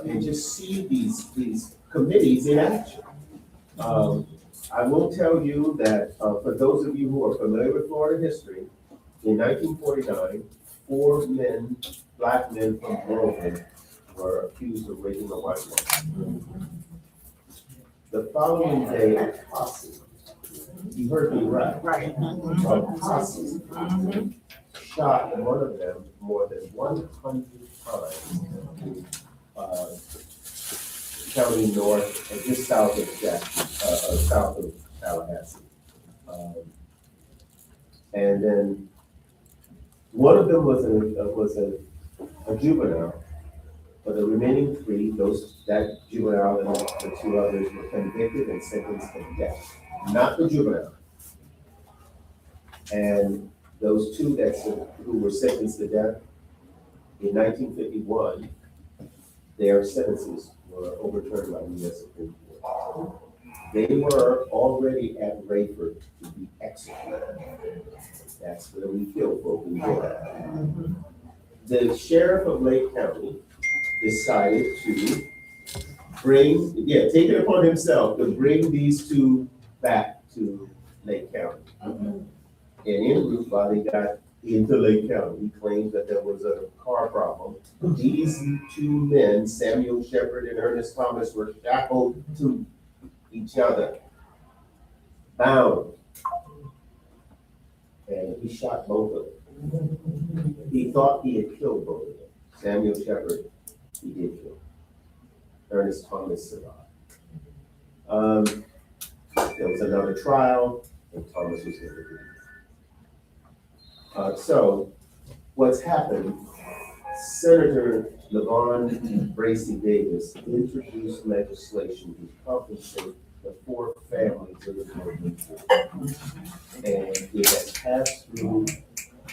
and just see these committees in action. I will tell you that for those of you who are familiar with Florida history, in 1949, 4 men, black men from Groveland, were accused of raping a white woman. The following day, a posse, you heard me right, a posse shot one of them more than 100 times. County north and just south of south of Tallahassee. And then one of them was a juvenile, but the remaining 3, that juvenile and the 2 others were convicted and sentenced to death, not the juvenile. And those two who were sentenced to death in 1951, their sentences were overturned by the U.S. Supreme Court. They were already at Rayford to be executed. That's where we kill folk in Georgia. The sheriff of Lake County decided to take it upon himself to bring these two back to Lake County. And en route, while they got into Lake County, he claimed that there was a car problem. These two men, Samuel Shepard and Ernest Thomas, were shackled to each other, bound. And he shot both of them. He thought he had killed both of them. Samuel Shepard, he did kill. Ernest Thomas survived. There was another trial, and Thomas was never released. So, what's happened? Senator Lavon Bracy Davis introduced legislation to compensate the 4 families of the movement. And it has passed through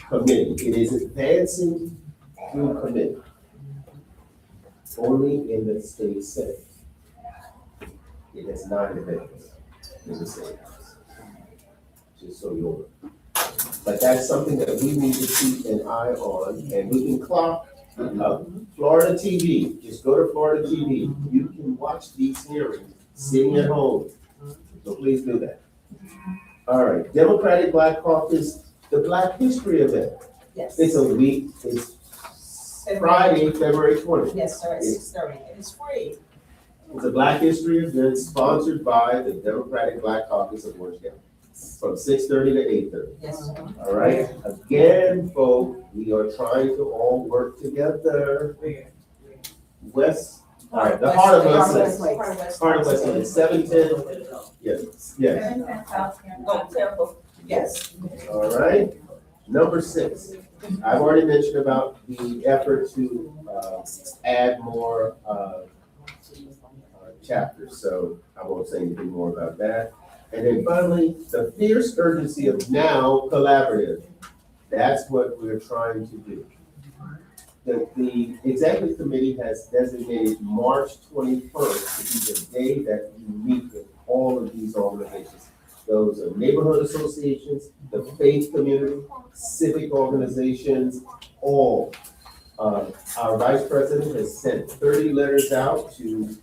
committee. It is advancing through committee. Only in the state Senate. It has not advanced in the state House. Just so you're aware. But that's something that we need to keep an eye on, and we can clock Florida TV. Just go to Florida TV. You can watch these hearings sitting at home. So please do that. All right, Democratic Black Caucus, the Black History event. Yes. It's a week, it's Friday, February 20th. Yes, sir, at 6:30, and it's free. It's a Black History event sponsored by the Democratic Black Caucus of Orange County from 6:30 to 8:30. Yes, sir. All right, again, folks, we are trying to all work together. All right, the heart of Westlake. Heart of Westlake, 710. Yes, yes. Go Temple. Yes. All right. Number 6, I've already mentioned about the effort to add more chapters, so I won't say anything more about that. And then finally, the fierce urgency of now collaborative. That's what we're trying to do. The executive committee has designated March 21st to be the day that we meet with all of these organizations. Those are neighborhood associations, the faith community, civic organizations, all. Our vice president has sent 30 letters out to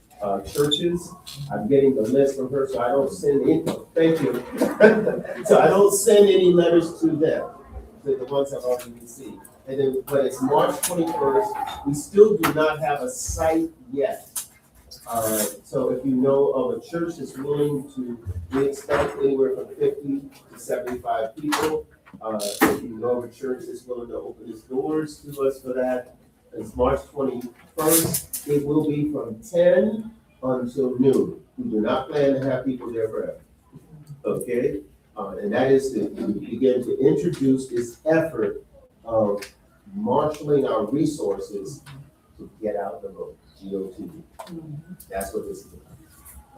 churches. I'm getting the list from her, so I don't send any, thank you. So I don't send any letters to them, to the ones I've already received. And then, but it's March 21st. We still do not have a site yet. So if you know of a church that's willing to, we expect anywhere from 50 to 75 people. If you know of a church that's willing to open its doors to us for that, it's March 21st. It will be from 10 until noon. We do not plan to have people there forever. Okay? And that is to begin to introduce this effort of marshaling our resources to get out the vote, GOT. That's what this is about.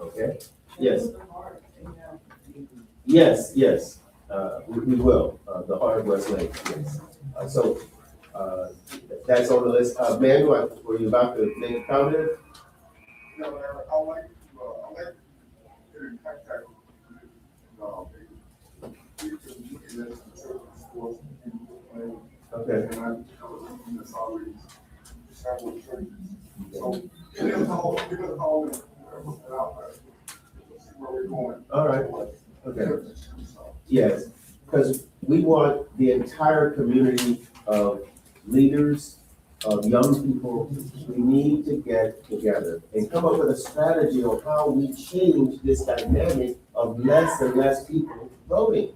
Okay? Yes. Yes, yes. We will. The heart of Westlake, yes. So that's on the list. Manuel, were you about to make a comment? Yeah, I like to get in contact with Okay. and I'm that's already several churches. So give us a call and see where we're going. All right. Okay. Yes, because we want the entire community of leaders, of young people. We need to get together and come up with a strategy on how we change this dynamic of less and less people voting.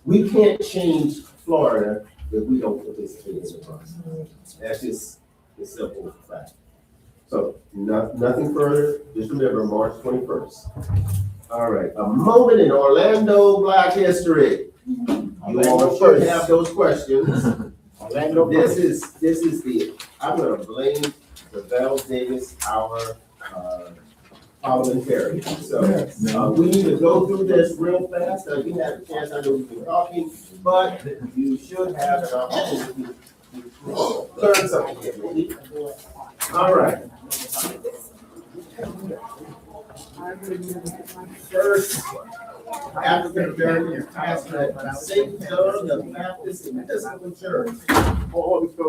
We can't change Florida if we don't participate in the process. That's just the simple fact. So nothing further. Just remember March 21st. All right, a moment in Orlando Black history. You all should have those questions. Orlando. This is the, I'm gonna blame the Bell Davis, our parliamentarian. So, we need to go through this real fast. You had a chance, I know we've been talking, but you should have an opportunity to learn something here, maybe. All right. First, African American pastor at St. John the Baptist Episcopal Church. Hold on, Mr.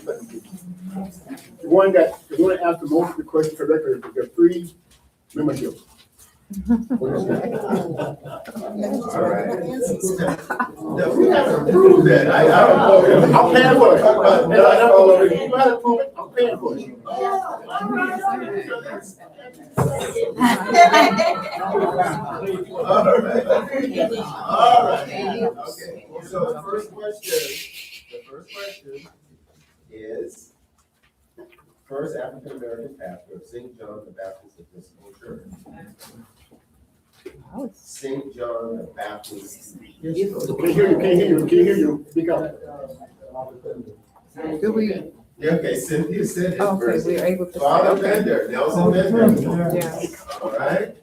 President. The one that asked the most of the questions correctly, is the free membership. All right. No, we have to prove that. I don't know. I'm paying for it. You gotta prove it, I'm paying for it. All right. Okay. So the first question is, first African American pastor of St. John the Baptist Episcopal Church. St. John the Baptist Episcopal. Can't hear you, speak up. Do we, Okay, Cynthia said it okay, first. we're able to. Father Bender, Nelson Bender. Yeah. All right.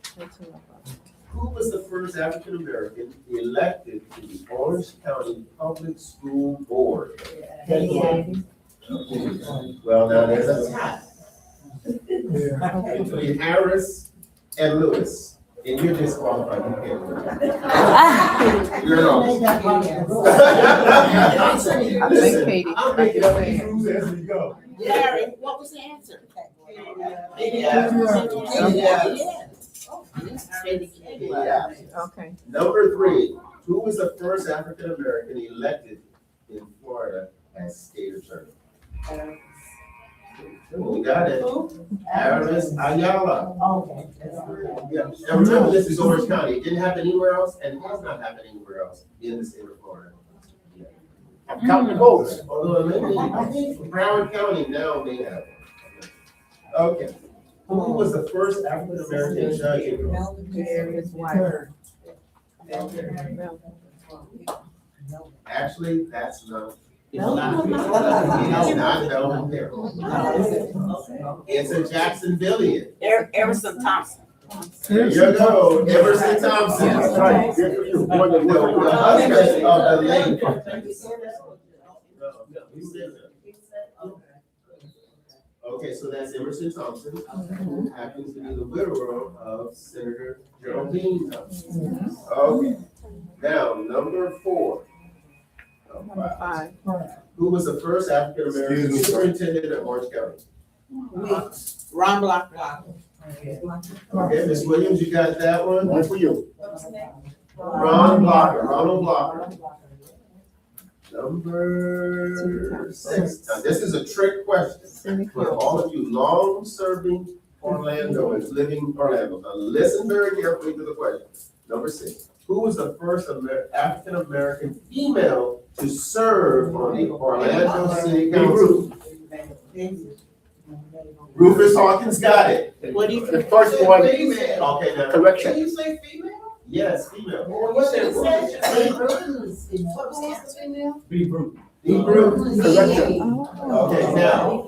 Who was the first African American elected to the Orange County Public School Board? Well, now there's a tie between Harris and Lewis. And you're disqualified, you can't. You're an I think Katie. I'm making up these rules as we go. Larry, what was the answer? Okay. Number 3, who was the first African American elected in Florida as state attorney? We got it. Harris Ayala. Okay. Yeah, and remember, this is Orange County. It didn't happen anywhere else, and it has not happened anywhere else in the state of Florida. I'm counting the votes. Although maybe Broward County now may have. Okay. Who was the first African American judge in His wife. Actually, that's not. It's not Melvin Carroll. It's a Jacksonvillian. Emerson Thompson. There you go, Emerson Thompson. That's right. Good for you. More than The husband of the late. Okay, so that's Emerson Thompson, who happens to be the widower of Senator Geraldine Thompson. Okay, now, number 4. Number 5. Who was the first African American superintendent of Orange County? Ron Block. Okay, Ms. Williams, you got that one? One for you. Ronald Blocker. Number 6. Now, this is a trick question for all of you long-serving Orlandoans living in Orlando. Now, listen very carefully to the question. Number 6. Who was the first African American female to serve on the Orlando City Council? Rufus Hawkins got it. What do you? The first one, Female. Okay, now. correction. you say female? Yes, female. Be brute. Correction. Okay, now,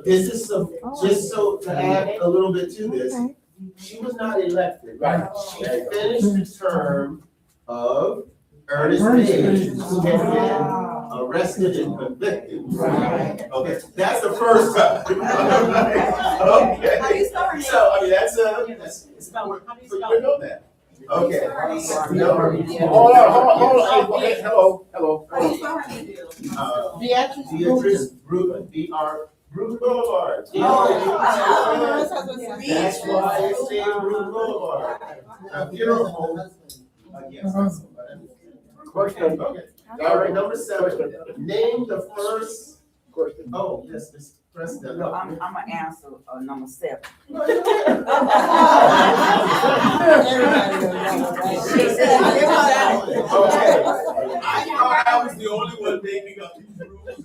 this is some, just so to add a little bit to this, she was not elected. Right. She finished the term of Ernest Page, who had been arrested and convicted. Okay, that's the first time. Okay. How do you spell her name? So, I mean, that's, Spell her. How do you so you spell would her? know that. Okay. Hold on. Hey, hello. How do you spell her name? Beatrice Bruton, B.R. Bruton Boulevard. Oh, That's why it's named Bruton Boulevard. Now, funeral home. Yes. Question. Okay. All right, number 7. Name the first. Question. Oh, yes, Ms. President. No, I'm gonna answer number 7. Okay. I thought I was the only one making up these rules.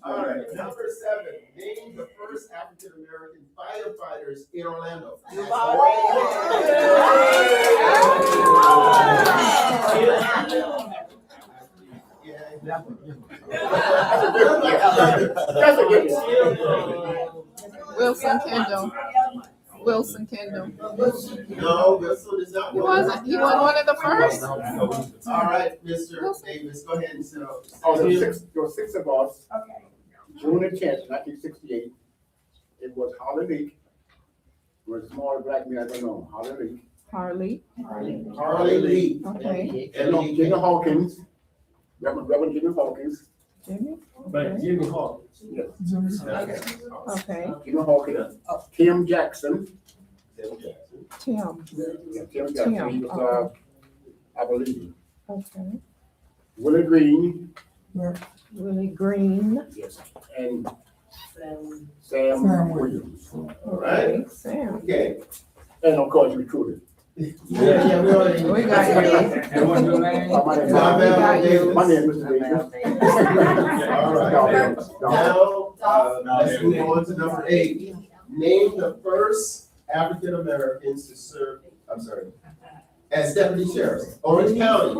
All right, number 7. Name the first African American firefighters in Orlando. Wilson Kendall. Wilson Kendall. No, Wilson is not. He wasn't one of the first? All right, Mr. Davis, go ahead and so. Oh, there were six of us. Okay. June the 10th, 1968. It was Holly Leak. It was a small black man, I don't know, Holly Leak. Harley. Harley Lee. Okay. Jimmy Hawkins, Reverend Jimmy Hawkins. Jimmy? But Jimmy Hawkins. Yes. Okay. Jimmy Hawkins. Tim Jackson. Tim. Yeah, Tim Jackson, he was, I believe. Okay. Willie Green. Willie Green. Yes. And Sam Williams. All right, Okay, Sam. okay. And of course, recruited. Yeah, we already. We got you. And what's your name? My name is- Now, Val Davis. My name is Mr. Davis. All right. Now, let's move on to number 8. Name the first African Americans to serve, I'm sorry, as deputy sheriffs, Orange County.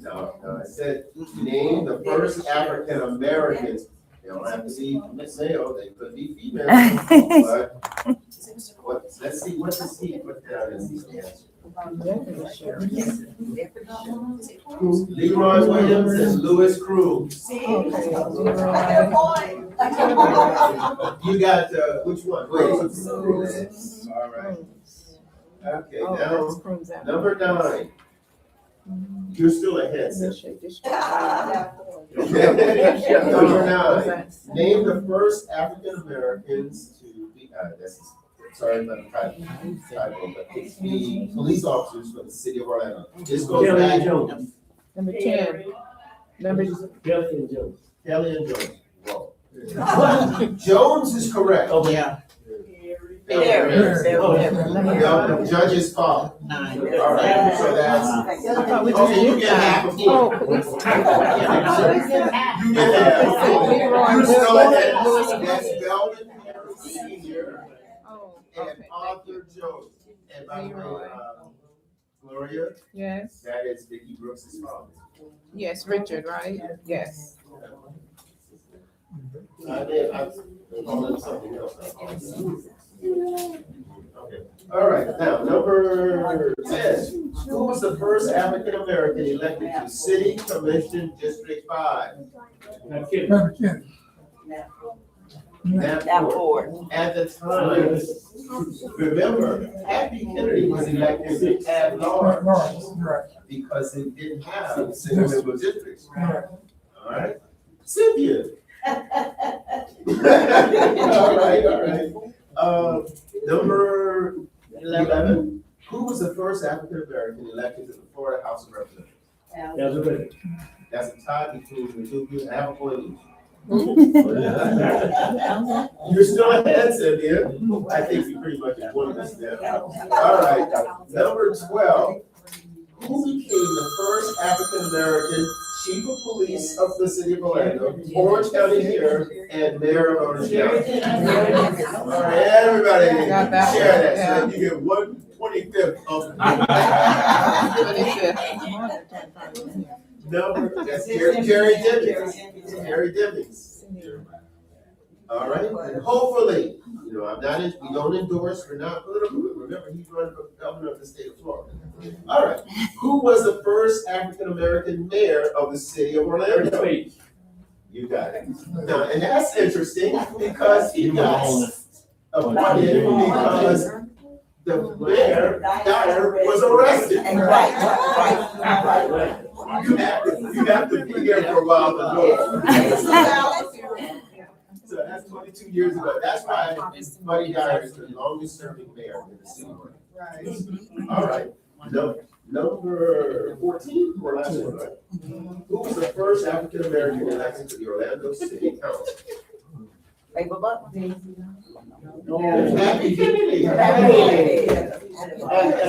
No, I said, name the first African Americans. They don't have to be male, they could be female, but let's see, what does he put down as the answer? Leroy Williams and Louis Cruz. Okay. You got, which one? Williams. Cruz. All right. Okay, Oh, now, that's Cruz out. number 9. You're still ahead, Seth. Number 9. Name the first African Americans to be, sorry about the typo, but it's the police officers for the city of Orlando. This goes Kelly back. and Jones. Number 10. Number, Kelly and Jones. Kelly and Jones. Whoa. Jones is correct. Oh, yeah. The judge's call. All right, so that's. I thought we just Okay, you did get half that. a Oh, point. police. You get half. Leroy You're still ahead. Lewis. That's Belvin Harris Senior Oh, and okay. Arthur Jones. And by the way, Gloria, Yes, that is Vicky Brooks' father. yes, Richard, right? Yes. I'm calling something else. Okay, all right, now, number 10. Who was the first African American elected to City Commission District 5? Not kidding. Nat That Ford. board. At the time, remember, Happy Kennedy was elected at large because they didn't have single districts. All right, Cynthia. All right. Number 11. Who was the first African American elected to the Florida House of Representatives? That's a bit. That's a tie between Maduka and Abercrombie. You're still ahead, Cynthia. I think you pretty much won this now. All right, number 12. Who became the first African American chief of police of the city of Orlando, Orange County Sheriff, and mayor of Orange County? All right, everybody Got that share one, that, so you get 1/25 of. 25th. Number, that's Jerry Dimmings. Jerry Dimmings. All right, and hopefully, we don't endorse, we're not political, but remember, he's running for governor of the state of Florida. All right, who was the first African-American mayor of the city of Orlando? You got it. Now, and that's interesting because he got appointed because the mayor, Dyer, was arrested. Right. You have to be here for a while to know. So that's 22 years ago. That's why Buddy Dyer is the longest serving mayor in the city. All right. Number 14, or last one, right? Who was the first African American elected to the Orlando City Council? Paper buck. Happy Kennedy. And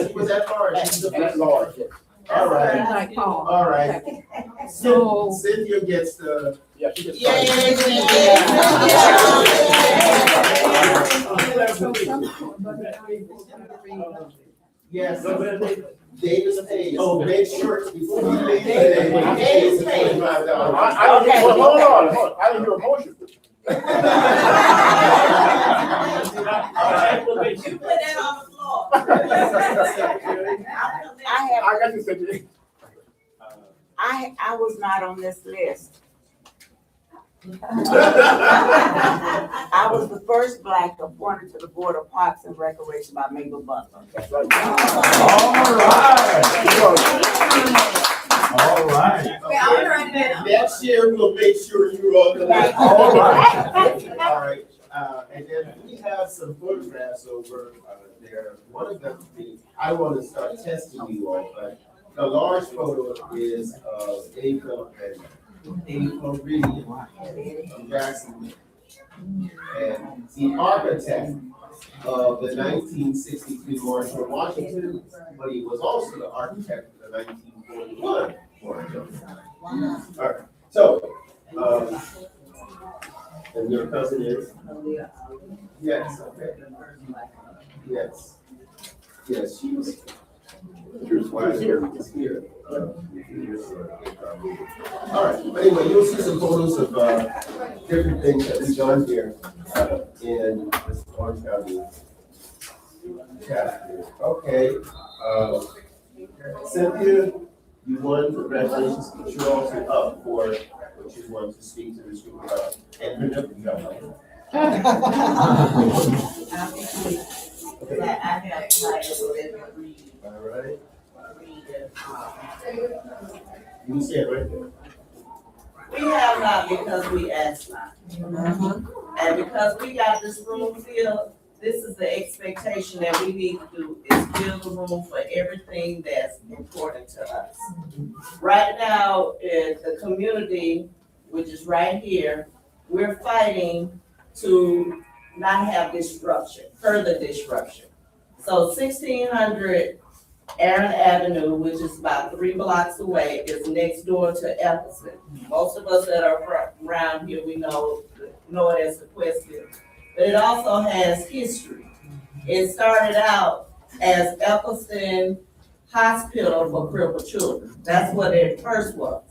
he was at large. He's the At first. large, yes. All right. Like Paul. All right. So- Cynthia gets the. Yeah, she gets. Yes, Davis pays. Oh, make sure before you leave today, Davis pays $5. I didn't hear, hold on, I didn't hear a motion. You put that on the floor. I I got you, Secretary. I was not on this list. I was the first black appointed to the Board of Parks and Recreation by Mabel Butler. All right. Next year, we'll make sure you're on the list. All right. All right, and then we have some photographs over there. One of them, I want to start testing you all, but the large photo is of April Reed of Jackson. And the architect of the 1963 March on Washington, but he was also the architect of the 1941 March on Washington. All right, so, and your cousin is? Yes, okay. Yes. Yes, she was here. All right, but anyway, you'll see some photos of different things that we've done here in this Orange County. Okay, Cynthia, you won, congratulations, but you're also up for what you want to speak to this group about. And remember, you got one. I have Reed. All right. You can say it right there. We have not because we asked not. And because we got this room filled, this is the expectation that we need to do is fill the room for everything that's important to us. Right now, in the community, which is right here, we're fighting to not have disruption, further disruption. So 1600 Aaron Avenue, which is about 3 blocks away, is next door to Epperson. Most of us that are around here, we know it as the Quest Building. But it also has history. It started out as Epperson Hospital for Crippled Children. That's what it first was.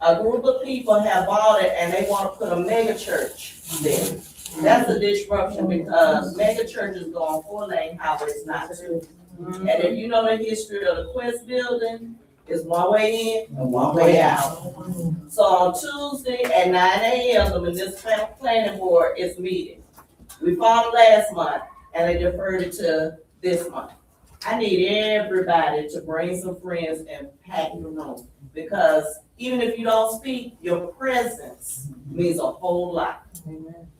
A group of people have bought it and they want to put a mega church there. That's a disruption because mega churches go on 4-lane highways, not 2. And if you know the history of the Quest Building, it's one way in and one way out. So on Tuesday at 9 a.m., the Municipal Planning Board is meeting. We fought last month and they deferred it to this month. I need everybody to bring some friends and pack your room because even if you don't speak, your presence means a whole lot.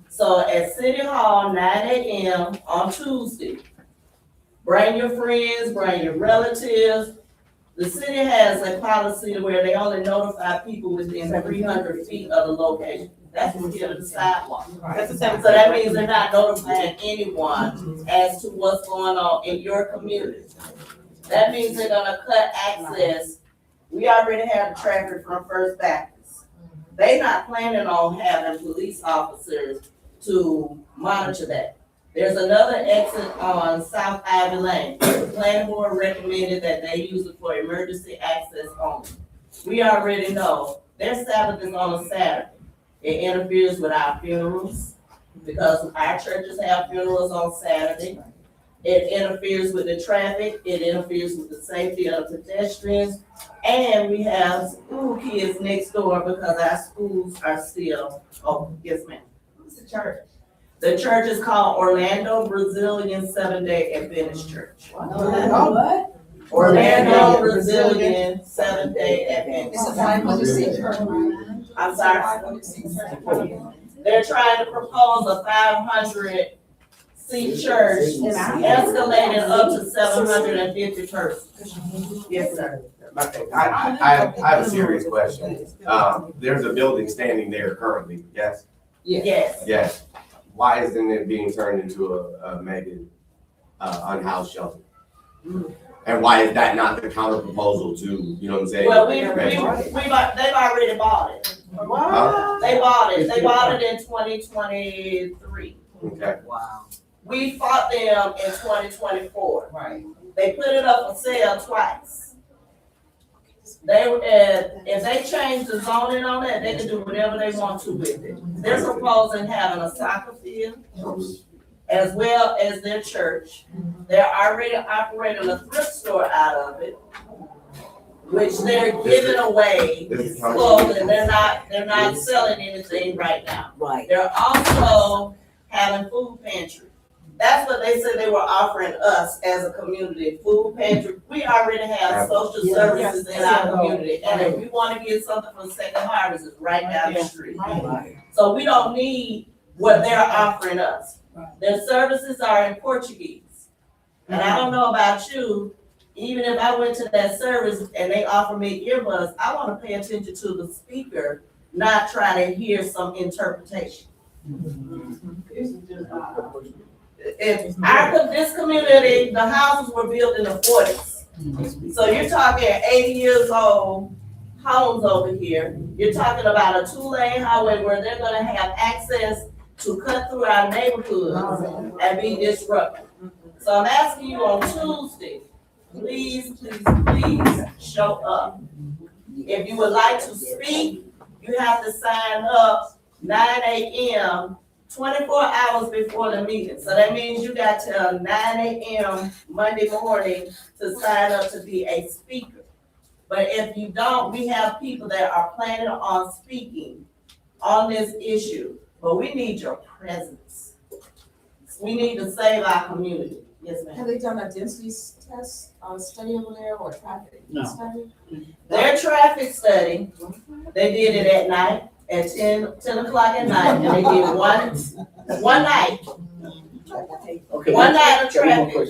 So at City Hall, 9 a.m. on Tuesday, bring your friends, bring your relatives. The city has a policy where they only notify people within 300 feet of the location. That's from here to the sidewalk. So that means they're not notifying anyone as to what's going on in your community. That means they're gonna cut access. We already have the traffic from First Baptist. They're not planning on having police officers to monitor that. There's another exit on South Ivy Lane. The planning board recommended that they use it for emergency access only. We already know their Sabbath is on a Saturday. It interferes with our funerals because our churches have funerals on Saturday. It interferes with the traffic. It interferes with the safety of the pedestrians. And we have school kids next door because our schools are still open. Yes, ma'am. What's the church? The church is called Orlando Brazilian Seventh-day Adventist Church. What? Orlando Brazilian Seventh-day Adventist. I'm sorry. They're trying to propose a 500-seat church, escalating up to 750 persons. Yes, sir. I have a serious question. There's a building standing there currently, yes? Yes. Yes. Why isn't it being turned into a mega unhoused shelter? And why is that not the counter proposal to, you know what I'm saying? Well, they've already bought it. Huh? They bought it. They bought it in 2023. Okay. We fought them in 2024. Right. they put it up for sale twice. If they change the zoning on that, they can do whatever they want to with it. They're proposing having a soccer field as well as their church. They're already operating a thrift store out of it, which they're giving away clothing. They're not selling anything right now. Right. They're also having food pantry. That's what they said they were offering us as a community, food pantry. We already have social services in our community, and if we wanna get something from Second Harvest, it's right down the street. So we don't need what they're offering us. Their services are in Portuguese. And I don't know about you, even if I went to that service and they offer me earbuds, I wanna pay attention to the speaker, not try to hear some interpretation. This community, the houses were built in the 40s. So you're talking 80 years old homes over here. You're talking about a 2-lane highway where they're gonna have access to cut through our neighborhoods and be disruptive. So I'm asking you on Tuesday, please show up. If you would like to speak, you have to sign up 9 a.m. 24 hours before the meeting. So that means you got till 9 a.m. Monday morning to sign up to be a speaker. But if you don't, we have people that are planning on speaking on this issue, but we need your presence. We need to save our community. Yes, ma'am. Have they done a density test, study over there or traffic study? Their traffic study, they did it at night, at 10 o'clock at night, and they did one night. Okay. One night of traffic.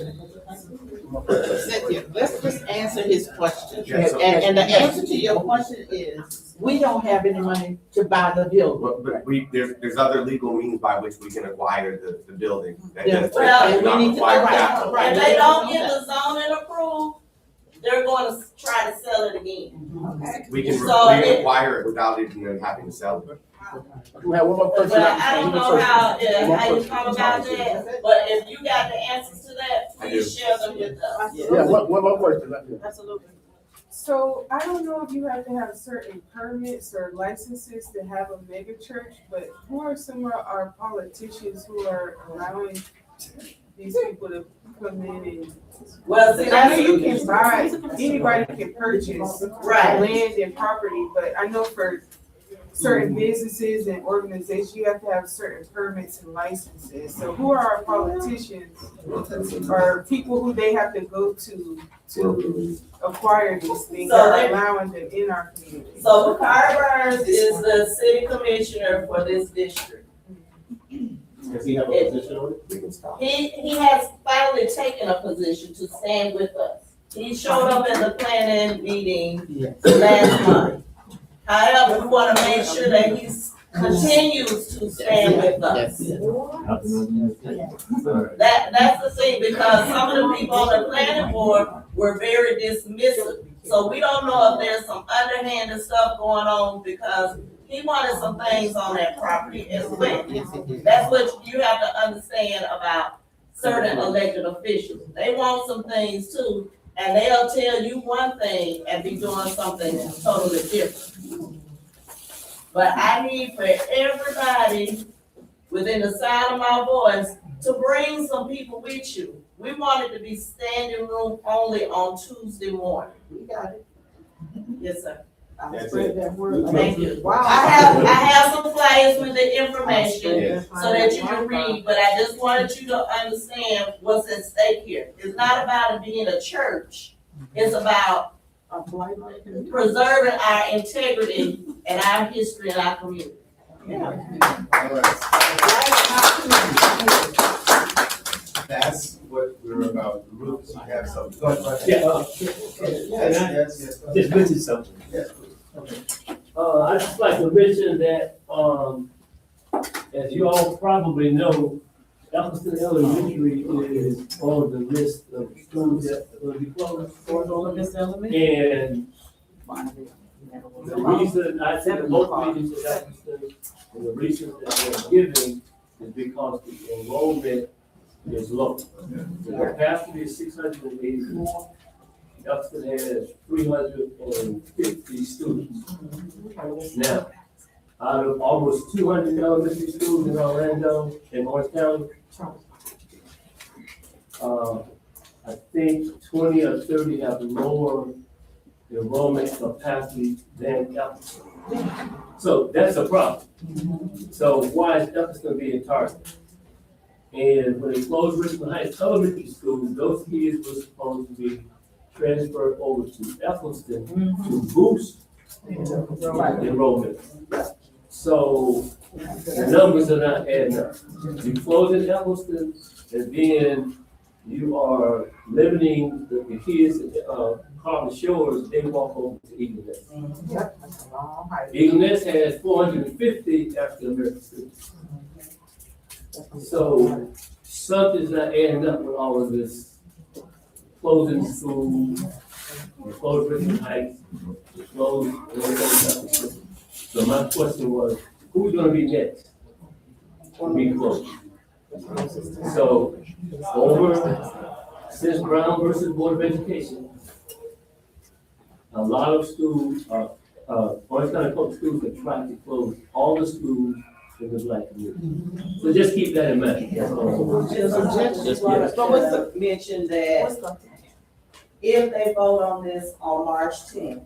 Cynthia, let's just answer his question. Yeah, so- And the answer to your question is, we don't have any money to buy the building. But there's other legal means by which we can acquire the building. That Yeah. does Well, not we need to require know right. capital. If they don't get the zoning approved, they're going to try to sell it again. We can So it- acquire it without even having to sell it. We have one more person. Well, I don't know how you come about that, but if you got the answers to that, please share them with us. Yeah, one more question. Absolutely. So I don't know if you have to have certain permits or licenses to have a mega church, but who are some of our politicians who are allowing these people to come in and? Well, see, I know that's, you can buy, anybody can purchase Right. land and property, but I know for certain businesses and organizations, you have to have certain permits and licenses. So who are our politicians or people who they have to go to acquire these things So or they- allowing them in our community? so Bakari Burns is the city commissioner for this district. Does he have a position on it? We can stop. He has finally taken a position to stand with us. He showed up at the planning meeting last month. However, we want to make sure that he continues to stand with us. That's the thing, because some of the people on the planning board were very dismissive. So we don't know if there's some underhanded stuff going on, because he wanted some things on that property as well. That's what you have to understand about certain elected officials. They want some things too, and they'll tell you one thing and be doing something totally different. But I need for everybody within the sound of my voice to bring some people with you. We want it to be standing room only on Tuesday morning. We got it. Yes, sir. That's it. Thank you. Wow. I have some flyers with the information so that you can read, but I just wanted you to understand what's at stake here. It's not about it being a church. It's about preserving our integrity and our history and our community. That's what we're about. The roots, you have something. Go ahead. Yes. Just mention something. Yes. I'd just like to mention that, as you all probably know, Elliston Elementary is on the list of schools that will be closed. And the reason, I said both meetings in Elliston, and the reason that they're giving is because the enrollment is low. The capacity is 684. Elkston has 350 students. Now, out of almost 200 elementary schools in Orlando and Orange County, I think 20 or 30 have lower enrollment capacity than Elkston. So that's a problem. So why is Elkston being targeted? And when they closed Richmond Heights Elementary School, those kids were supposed to be transferred over to Elkston to boost enrollment. So the numbers are not adding up. You close in Elkston, and then you are limiting the kids at Carver Shores, they walk over to Eagle Nest. Eagle Nest has 450 African American students. So something's not adding up with all of this closing school, close Richmond Heights, close. So my question was, who's gonna be next? Be closed. So since Brown versus Board of Education, a lot of schools, Orange County Public Schools have tried to close all the schools in the black community. So just keep that in mind. That's all. But what's the mention that if they vote on this on March 10th,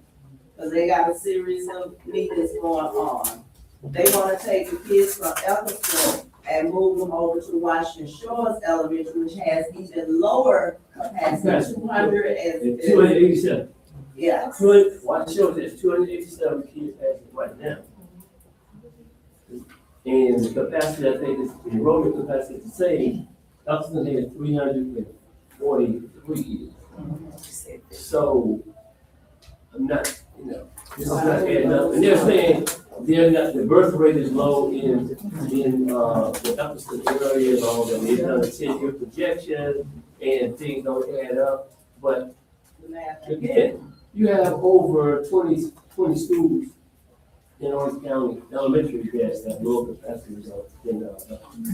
because they got a series of meetings going on, they want to take the kids from Elkston and move them over to Washington Shores Elementary, which has even lower capacity, 200 and 287. yeah. Washington Shores has 287 kids as of right now. And the capacity, I think, is the enrollment capacity is the same. Elkston has 343 kids. So I'm not, this is not adding up. And they're saying the birth rate is low in the Elkston area and all that. They've done a 10-year projection and things don't add up. But again, you have over 20 schools in Orange County elementary that have lower capacity results than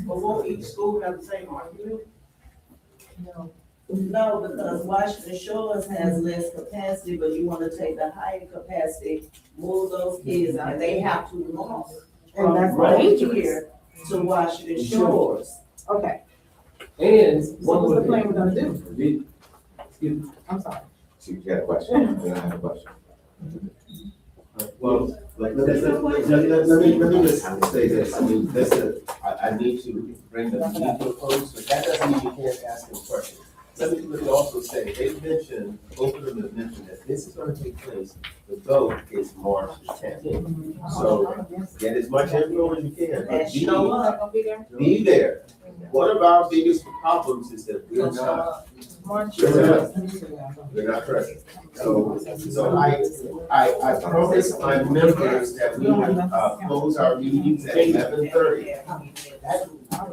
But won't each school have the same argument? No, because Washington Shores has less capacity, but you wanna take the higher capacity, move those kids, and they have to walk from right here to Washington Shores. Okay, And so one what's more the plan thing. we're gonna do? Excuse me. I'm sorry. So you got a question, and I have a question. Well, let me just say this, I mean, I need to bring the meeting to a close, but that doesn't mean you can't ask them questions. Let me also say, they mentioned, both of them have mentioned that this is gonna take place, the vote is March 10th. So get as much info as you can, but And show up. be there. One of our biggest problems is that we're not they're not present. So I promised my members that we would close our meetings at 11:30.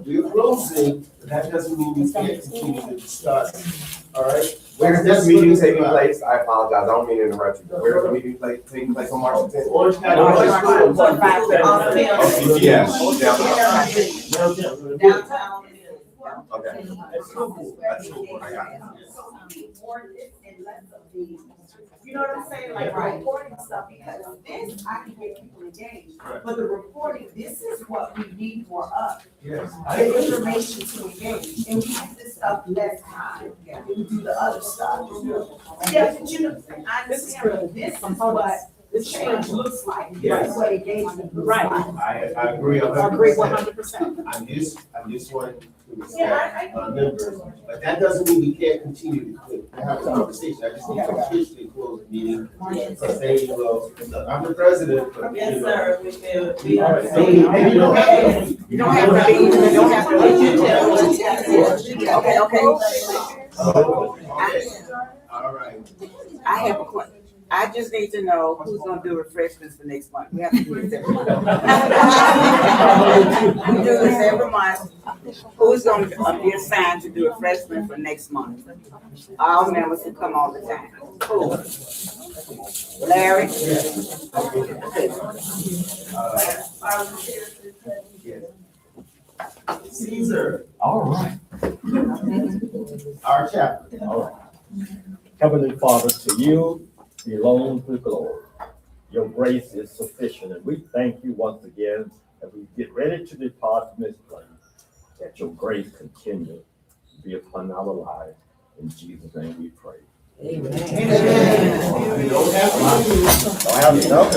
We're closing, but that doesn't mean we can't continue to discuss, all right? Where is this meeting taking place? I apologize, I don't mean to interrupt you. Where is the meeting taking place on March 10th? Orange County. Yes. Downtown. Okay. That's cool, I got it. You know what I'm saying, like reporting stuff, because this, I can get people engaged, but the reporting, this is what we need for us. Yes. The information to engage, and we do this stuff less time, we do the other stuff. Yeah, but you know, I understand, but this is what the change looks like, this Yes. is what engagement looks like. I agree 100%. I agree 100%. I'm just want to Yeah, respect our members, but that doesn't mean we can't continue to have a conversation. I just need to officially close the meeting. Because they will, look, I'm the president, but Yes, you know. sir, we feel, we All right, understand. and you don't have to. You don't have to be, you don't have to be. You tell us. Okay, okay. Okay. All right. I have a question. I just need to know who's gonna do refreshments for next month. We have to do this every month. We do this every month. Who's gonna be assigned to do refreshment for next month? All members who come all the time. Who? Larry? Caesar. All right. our chaplain. All right. Heavenly Father, to you belongs the glory. Your grace is sufficient, and we thank you once again as we get ready to depart from this place, that your grace continue to be upon our lives. In Jesus' name we pray. Don't have to know.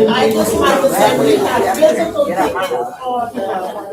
I just want to say we have physical tickets for the